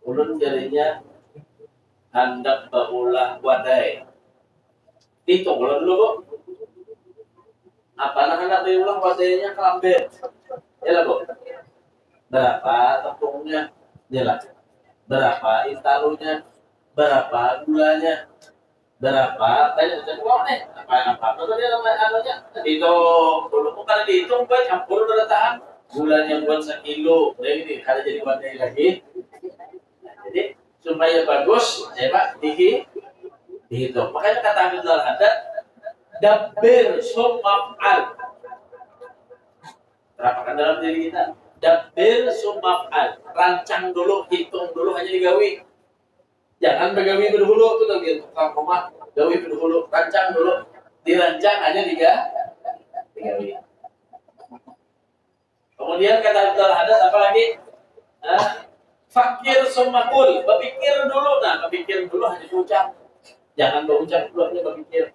Ulun jadinya hendak berulah wadai. Hitung ulun dulu, Bu. Apa hendak berulah wadainya kelambe. Ya lah, Bu. Berapa tepungnya? Ya lah. Berapa intalunya? Berapa gulanya? Berapa? Tanya nih. Apa tadi namanya? Dihitung dulu, bukan dihitung, Pak. Campur udah tahan. Gulanya buat 1 kilo. Nah ini kalau jadi wadai lagi. Jadi supaya bagus, Pak, dihitung. Makanya kata Abdul Haddad, dabbir sumaf'al. Terapkan dalam diri kita. Dabbir sumaf'al. Rancang dulu, hitung dulu, hanya digawi. Jangan begawi berhulu, itu lagi tukang rumah. Gawi berhulu, rancang dulu. Dirancang hanya digawi. Kemudian kata Abdul Haddad apa lagi? Fakir sumakul, berpikir dulu. Nah, berpikir dulu hanya ucap. Jangan berucap dulu, hanya berpikir.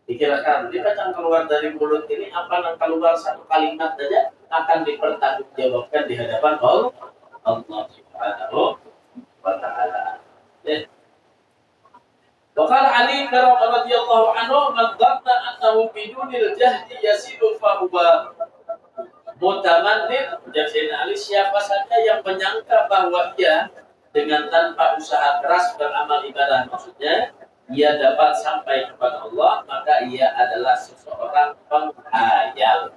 Dikirakan, jika yang keluar dari mulut ini apa yang keluar satu kalimat saja akan dipertanggungjawabkan di hadapan Allah Subhanahu wa Ta'ala. Wakal Ali radhiyallahu anhu man dhanna annahu bidunil jahdi yasilu fahuwa mutamannin. Jadi Ali, siapa saja yang menyangka bahwa ia dengan tanpa usaha keras beramal ibadah, maksudnya ia dapat sampai kepada Allah, maka ia adalah seseorang penghayal.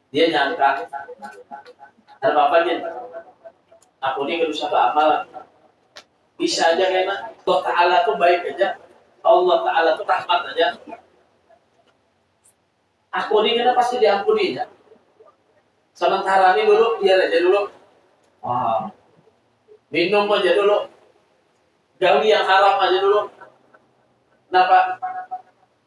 Dia nyangka, apa apanya? Aku ini gak usah beramal. Bisa aja karena Allah Ta'ala itu baik aja, Allah Ta'ala itu rahmat aja. Aku ini kita pasti diampuni ya. Sementara ini dulu, biar aja dulu. Minum aja dulu. Gawi yang haram aja dulu. Kenapa?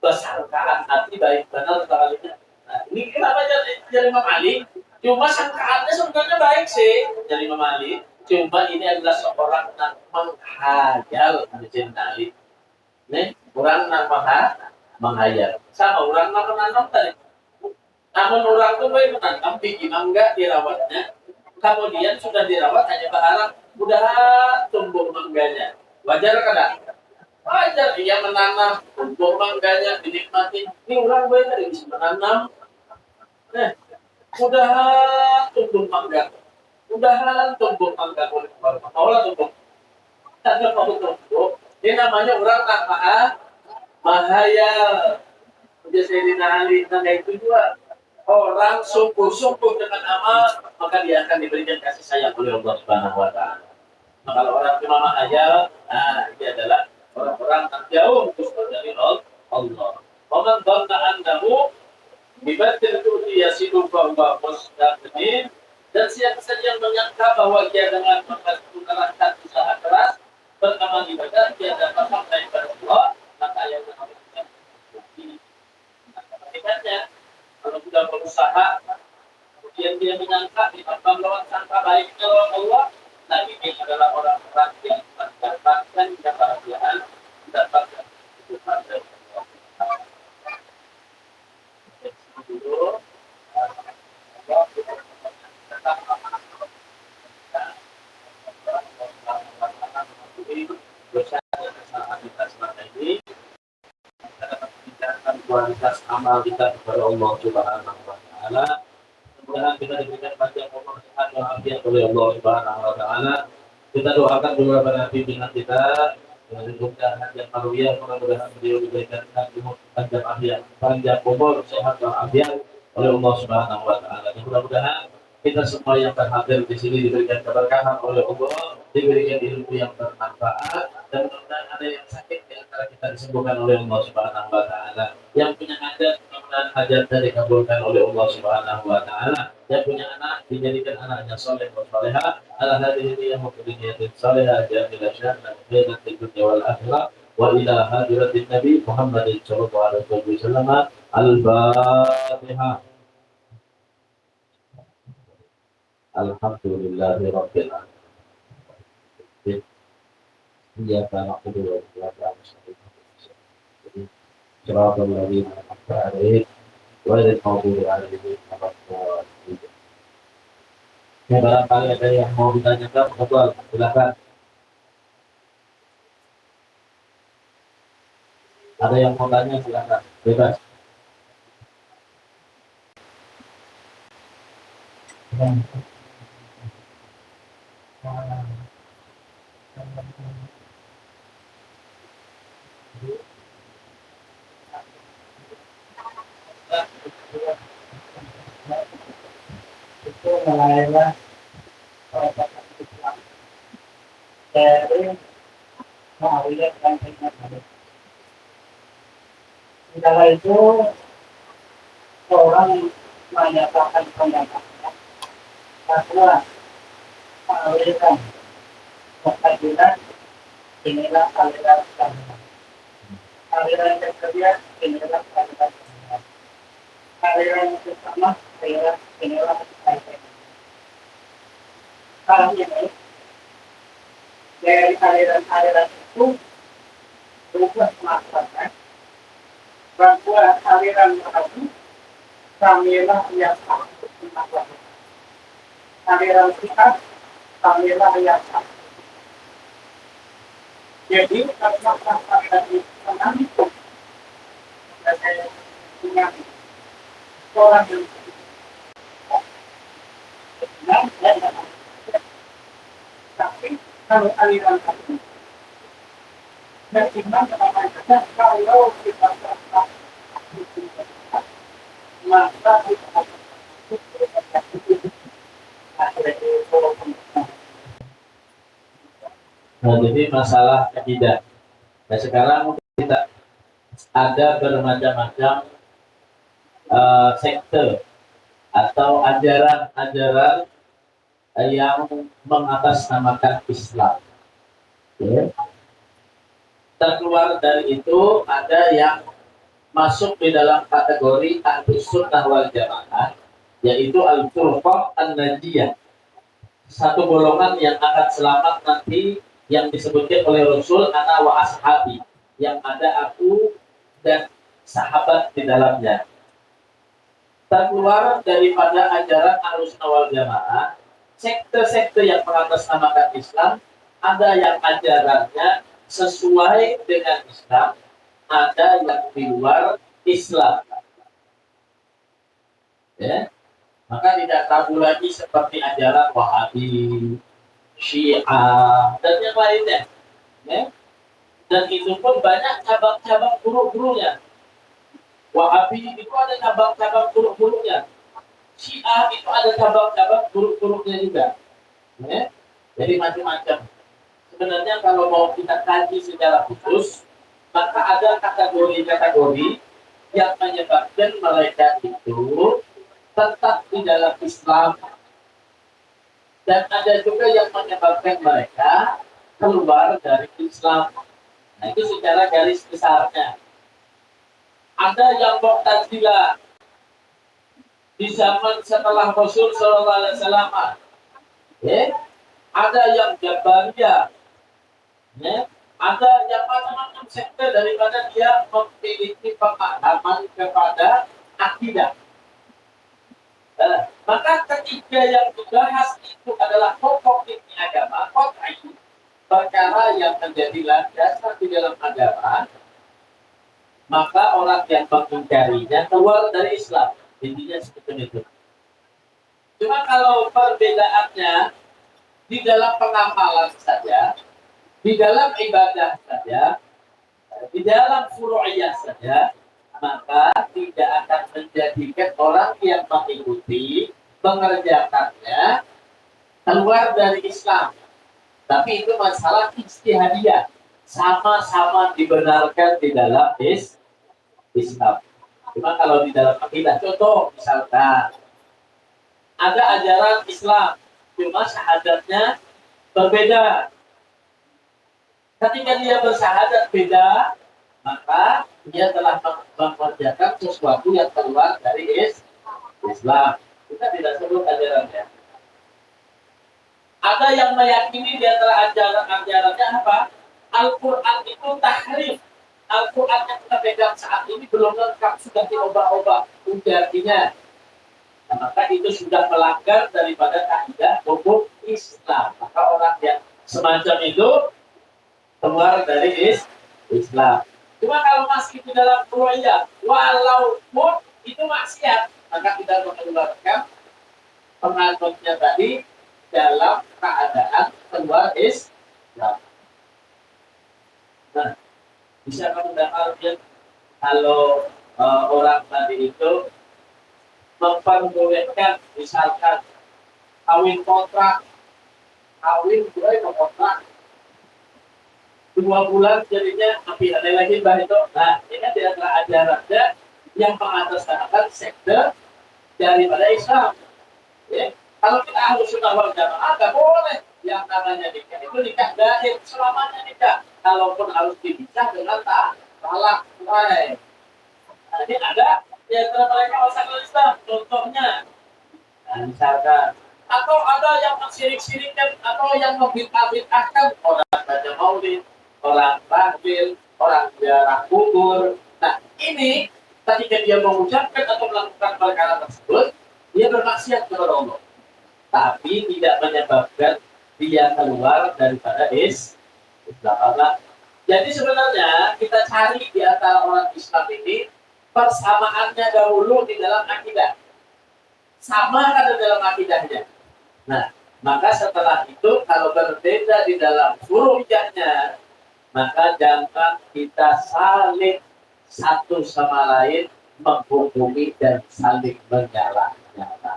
Kesangkaan hati baik benar sekalinya. Nah, ini kenapa jadi dari Imam Ali. Cuma sangkaannya sebenarnya baik sih dari Imam Ali. Cuma ini adalah seorang yang menghayal Sayyidina Ali. Nih, orang yang menghayal. Sama orang yang menanam tadi. Namun orang itu baik menanam, biji mangga dirawatnya. Kemudian sudah dirawat hanya berharap udah tumbuh mangganya. Wajar kan? Wajar dia menanam, tumbuh mangganya, dinikmati. Ini orang baik tadi bisa menanam. Nah, mudahan tumbuh mangga. Mudahan tumbuh mangga oleh Allah tumbuh. Tapi kalau tumbuh, ini namanya orang tak mahayal. Jadi Sayyidina Ali itu juga orang sungguh-sungguh dengan amal, maka dia akan diberikan kasih sayang oleh Allah Subhanahu wa taala. Nah, kalau orang cuma mahayal, nah ini adalah orang-orang yang jauh dari Allah. Waman dhanna annahu bibatil yasidu bahwa mustaqim, dan siapa saja yang menyangka bahwa dia dengan mengerahkan usaha keras beramal ibadah dia dapat sampai kepada Allah, maka yang namanya bukti. Akibatnya kalau sudah berusaha kemudian dia menyangka ditambah lawan sangka baiknya lawan Allah, nah ini adalah orang-orang yang mendapatkan kebahagiaan, mendapatkan kehidupan dari Allah. Dulu kualitas amal kita kepada Allah Subhanahu wa taala. Mudah-mudahan kita diberikan panjang umur sehat walafiat oleh Allah Subhanahu wa taala. Kita doakan beberapa pimpinan kita dengan mudah-mudahan yang marwiyah, mudah-mudahan beliau diberikan panjang umur sehat walafiat oleh Allah Subhanahu wa taala. Mudah-mudahan kita semua yang terhadir di sini diberikan keberkahan oleh Allah, diberikan ilmu yang bermanfaat, dan mudah-mudahan ada yang sakit di antara kita disembuhkan oleh Allah Subhanahu wa taala. Yang punya hajat, mudah-mudahan hajatnya dikabulkan oleh Allah Subhanahu wa taala. Yang punya anak dijadikan anaknya soleh dan salehah. Ala hadhihi yang mukminin salehah jamil syannah khairat dunya wal akhirah. Wa ila hadratin Nabi Muhammad sallallahu alaihi wasallam. Al-Fatihah. Alhamdulillahirabbil alamin. Iyyaka na'budu wa iyyaka nasta'in. Shiratal ladzina an'amta 'alaihim ghairil maghdubi 'alaihim waladdallin. Barangkali ada yang mau ditanyakan, silakan. Ada yang mau tanya, silakan. Bebas. Itu mulailah dari Muawiyah dan Sayyidina. Setelah itu orang menyatakan pendapatnya bahwa aliran Mu'tazilah inilah aliran Syafi'iyah. Aliran yang kedua inilah aliran Syafi'iyah. Aliran yang pertama inilah Syafi'iyah. Kalau ini dari aliran-aliran itu berubah maksudnya bahwa aliran tadi kamilah yang satu tentang aliran kita kamilah yang satu. Jadi karena masalah itu menanti saya punya orang yang tapi kalau aliran tadi beriman kepada kita, kalau kita maka nah, jadi masalah akidah. Nah, sekarang kita ada bermacam-macam sekte atau ajaran-ajaran yang mengatasnamakan Islam. Okay. Terkeluar dari itu ada yang masuk di dalam kategori Ahlus Sunnah wal Jamaah, yaitu al-furqah an-najiyah, satu golongan yang akan selamat nanti, yang disebutkan oleh Rasul ana wa ashabi, yang ada aku dan sahabat di dalamnya. Terkeluar daripada ajaran Ahlussunnah wal Jamaah, sekte-sekte yang mengatasnamakan Islam, ada yang ajarannya sesuai dengan Islam, ada yang di luar Islam. Ya, maka tidak tabu lagi seperti ajaran Wahabi, Syiah, dan yang lainnya. Ya. Dan itu pun banyak cabang-cabang buruk-buruknya. Wahabi itu ada cabang-cabang buruk-buruknya. Syiah itu ada cabang-cabang buruk-buruknya juga. Ya. Jadi macam-macam. Sebenarnya kalau mau kita kaji secara khusus, maka ada kategori-kategori yang menyebabkan mereka itu tetap di dalam Islam, dan ada juga yang menyebabkan mereka keluar dari Islam. Nah, itu secara garis besarnya. Ada yang Mu'tazilah di zaman setelah Rasul Sallallahu Alaihi Wasallam, ada yang Jabariyah, ada yang macam-macam sekte daripada dia memiliki pemahaman kepada akidah. Maka ketiga yang dibahas itu adalah pokok inti agama, perkara yang menjadi landasan di dalam agama, maka orang yang mengingkarinya keluar dari Islam. Intinya seperti itu. Cuma kalau perbedaannya di dalam pengamalan saja, di dalam ibadah saja, di dalam furu'iyah saja, maka tidak akan menjadikan orang yang mengikuti, mengerjakannya keluar dari Islam. Tapi itu masalah ijtihadiyah, sama-sama dibenarkan di dalam Islam. Cuma kalau di dalam akidah, contoh misalkan ada ajaran Islam, cuma syahadatnya berbeda. Ketika dia bersyahadat beda, maka dia telah mengerjakan sesuatu yang keluar dari Islam. Kita tidak sebut ajarannya. Ada yang meyakini di antara ajarannya apa? Al-Quran itu tahrif. Al-Quran yang kita pegang saat ini belum lengkap, sudah diubah-ubah artinya. Nah, maka itu sudah melanggar daripada kaidah hukum Islam. Maka orang yang semacam itu keluar dari Islam. Cuma kalau masih di dalam furu'iyah, walaupun itu maksiat, maka kita mengeluarkan penganutnya tadi dalam keadaan keluar Islam. Nah, bisa mendengar kalau orang tadi itu memperbolehkan, misalkan kawin kontrak, kawin kontrak 2 bulan jadinya tapi ada lagi bah itu. Nah, ini di antara ajarannya yang mengatasnamakan sekte daripada Islam. Ya. Kalau kita Ahlussunnah wal Jamaah nggak boleh yang namanya nikah itu nikah gaib, selamanya nikah. Kalaupun harus dipisah dengan talak. Nah, ini ada di antara mereka masyarakat Islam. Contohnya, nah, misalkan, atau ada yang mensirik-sirikkan atau yang membid'ah-bid'ahkan orang baca maulid, orang tahlil, orang ziarah kubur. Nah, ini ketika dia mengucapkan atau melakukan perkara tersebut, dia bermaksiat kepada Allah. Tapi tidak menyebabkan dia keluar daripada Islam. Jadi sebenarnya kita cari di antara orang Islam ini persamaannya dahulu di dalam akidah. Sama kan di dalam akidahnya. Nah, maka setelah itu kalau berbeda di dalam furu'iyahnya, maka jangan kita saling satu sama lain menghukumi dan saling menyalahkan.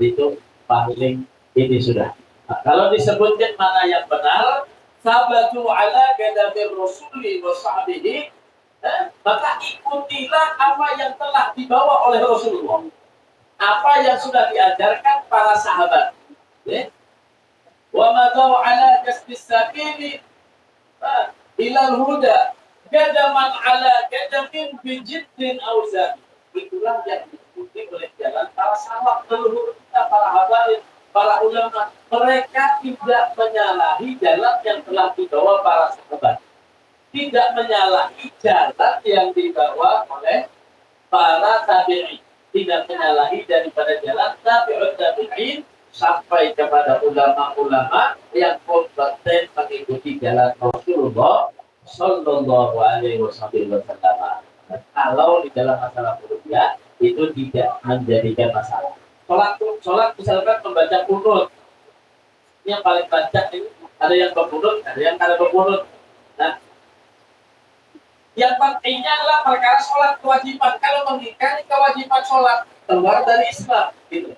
Itu paling ini sudah. Nah, kalau disebutkan mana yang benar, sabatu ala gadamir rasuli wa sahbihi, maka ikutilah apa yang telah dibawa oleh Rasulullah, apa yang sudah diajarkan para sahabat. Wa madau ala kasbis sabili ilal huda gadaman ala gadamin bijiddin auzan. Itulah yang diikuti oleh jalan para salaf leluhur kita, para habaib, para ulama, mereka tidak menyalahi jalan yang telah dibawa para sahabat, tidak menyalahi jalan yang dibawa oleh para tabi'in, tidak menyalahi daripada jalan tabi'ut tabi'in sampai kepada ulama-ulama yang kompeten mengikuti jalan Rasulullah Sallallahu Alaihi Wasallam. Kalau di dalam masalah rupiah itu tidak menjadikan masalah. Sholat misalkan membaca kunut, yang paling banyak ini ada yang berkunut, ada yang tidak berkunut. Nah, yang pentingnya adalah perkara sholat kewajiban. Kalau mengingkari kewajiban sholat, keluar dari Islam, gitu.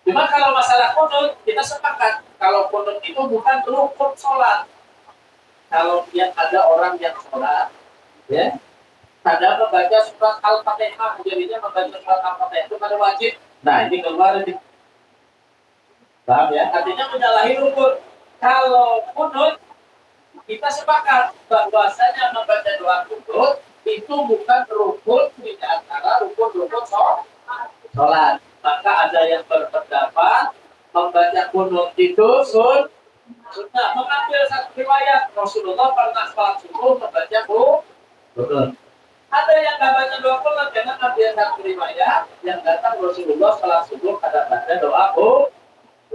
Cuma kalau masalah kunut, kita sepakat kalau kunut itu bukan rukun sholat. Kalau yang ada orang yang sholat, ya, ada membaca surat Al-Fatihah, jadinya membaca surat Al-Fatihah itu ada wajib. Nah, ini keluar ini. Paham ya? Artinya menyalahi rukun. Kalau kunut, kita sepakat bahwasanya membaca doa kunut itu bukan rukun di antara rukun-rukun sholat. Maka ada yang berpendapat membaca kunut itu sunnah. Mengambil satu riwayat Rasulullah pernah sholat subuh membaca kunut. Ada yang nggak baca doa kunut, jangan ambil satu riwayat yang datang Rasulullah sholat subuh ada baca doa kunut.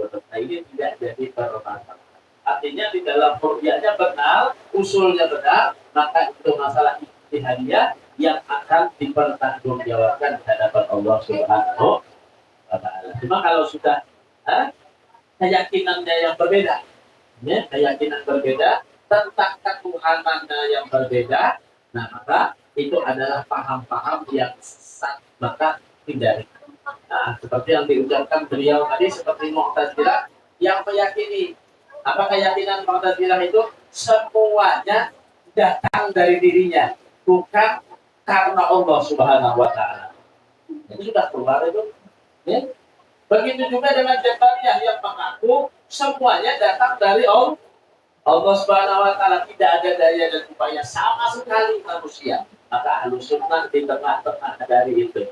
Nah, ini tidak jadi permasalahan. Artinya di dalam ru'yahnya benar, usulnya benar, maka itu masalah ijtihadiyah yang akan dipertanggungjawabkan di hadapan Allah Subhanahu wa Ta'ala. Cuma kalau sudah keyakinannya yang berbeda, ya, keyakinan berbeda tentang ketuhanannya yang berbeda, nah maka itu adalah paham-paham yang sesat, maka hindari. Nah, seperti yang diucapkan beliau tadi, seperti Mu'tazilah yang meyakini apa keyakinan Mu'tazilah itu semuanya datang dari dirinya, bukan karena Allah Subhanahu wa Ta'ala. Itu sudah keluar itu. Ya. Begitu juga dengan Jabariyah yang mengaku semuanya datang dari Allah Subhanahu wa Ta'ala, tidak ada daya dan upaya sama sekali manusia. Maka Ahlus Sunnah di tengah-tengah dari itu.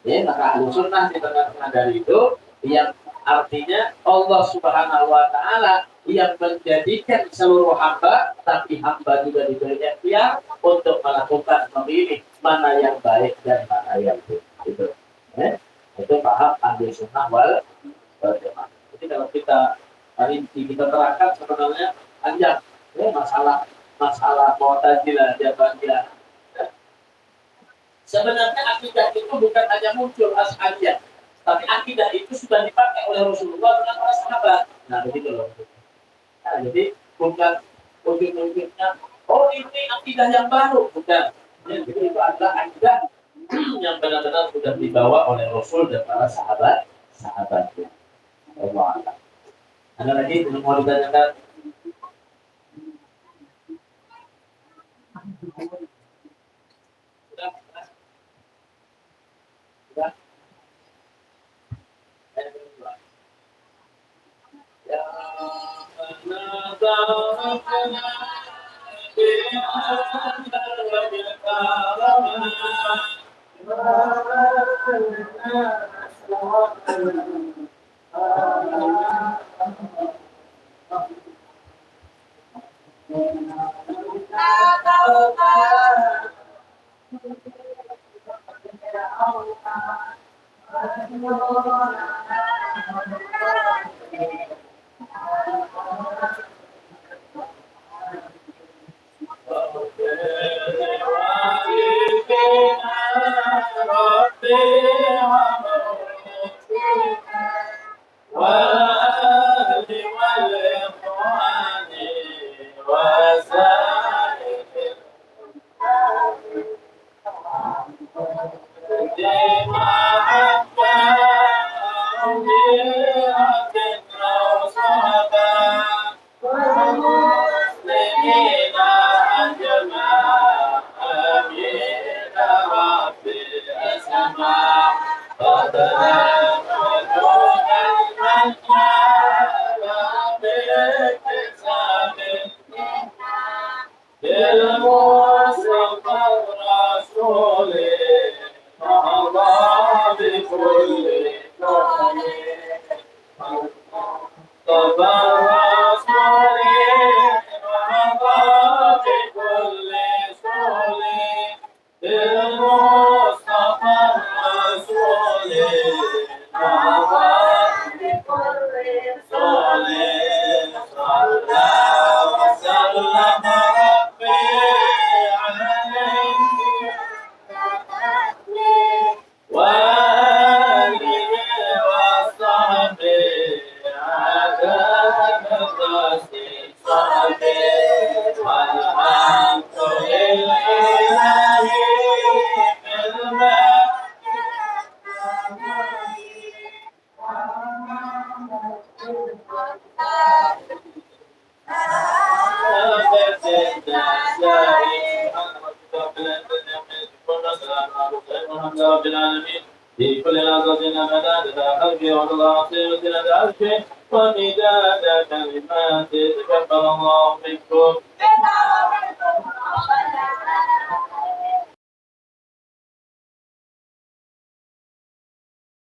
Ya, maka Ahlus Sunnah di tengah-tengah dari itu yang artinya Allah Subhanahu wa Ta'ala yang menjadikan seluruh hamba, tapi hamba juga diberi ikhtiar untuk melakukan memilih mana yang baik dan mana yang buruk. Itu, ya? Itu paham Ahlus Sunnah wal Jamaah. Jadi kalau kita hari ini kita terangkan sebenarnya panjang, ya, masalah Mu'tazilah, Jabariyah. Sebenarnya akidah itu bukan hanya muncul Asy'ariyah, tapi akidah itu sudah dipakai oleh Rasulullah dengan para sahabat. Nah, begitu loh. Nah, jadi bukan ujung-ujungnya, oh ini akidah yang baru, bukan. Ya, jadi itu adalah akidah yang benar-benar sudah dibawa oleh Rasul dan para sahabatnya. Allah. Ada lagi yang mau ditanyakan? Sudah? Ya, بكل صالح الرسول ومضى بكل سول بالمصطفى الرسول ومضى بكل سول صلى وسلم ربي عليه وآله وصحبه عدد الرسل صحبه والحمد لله بالماء رب العالمين في كل لحظة مداد قلبي والله سيرة العرش ومداد كلمات تقبل الله منكم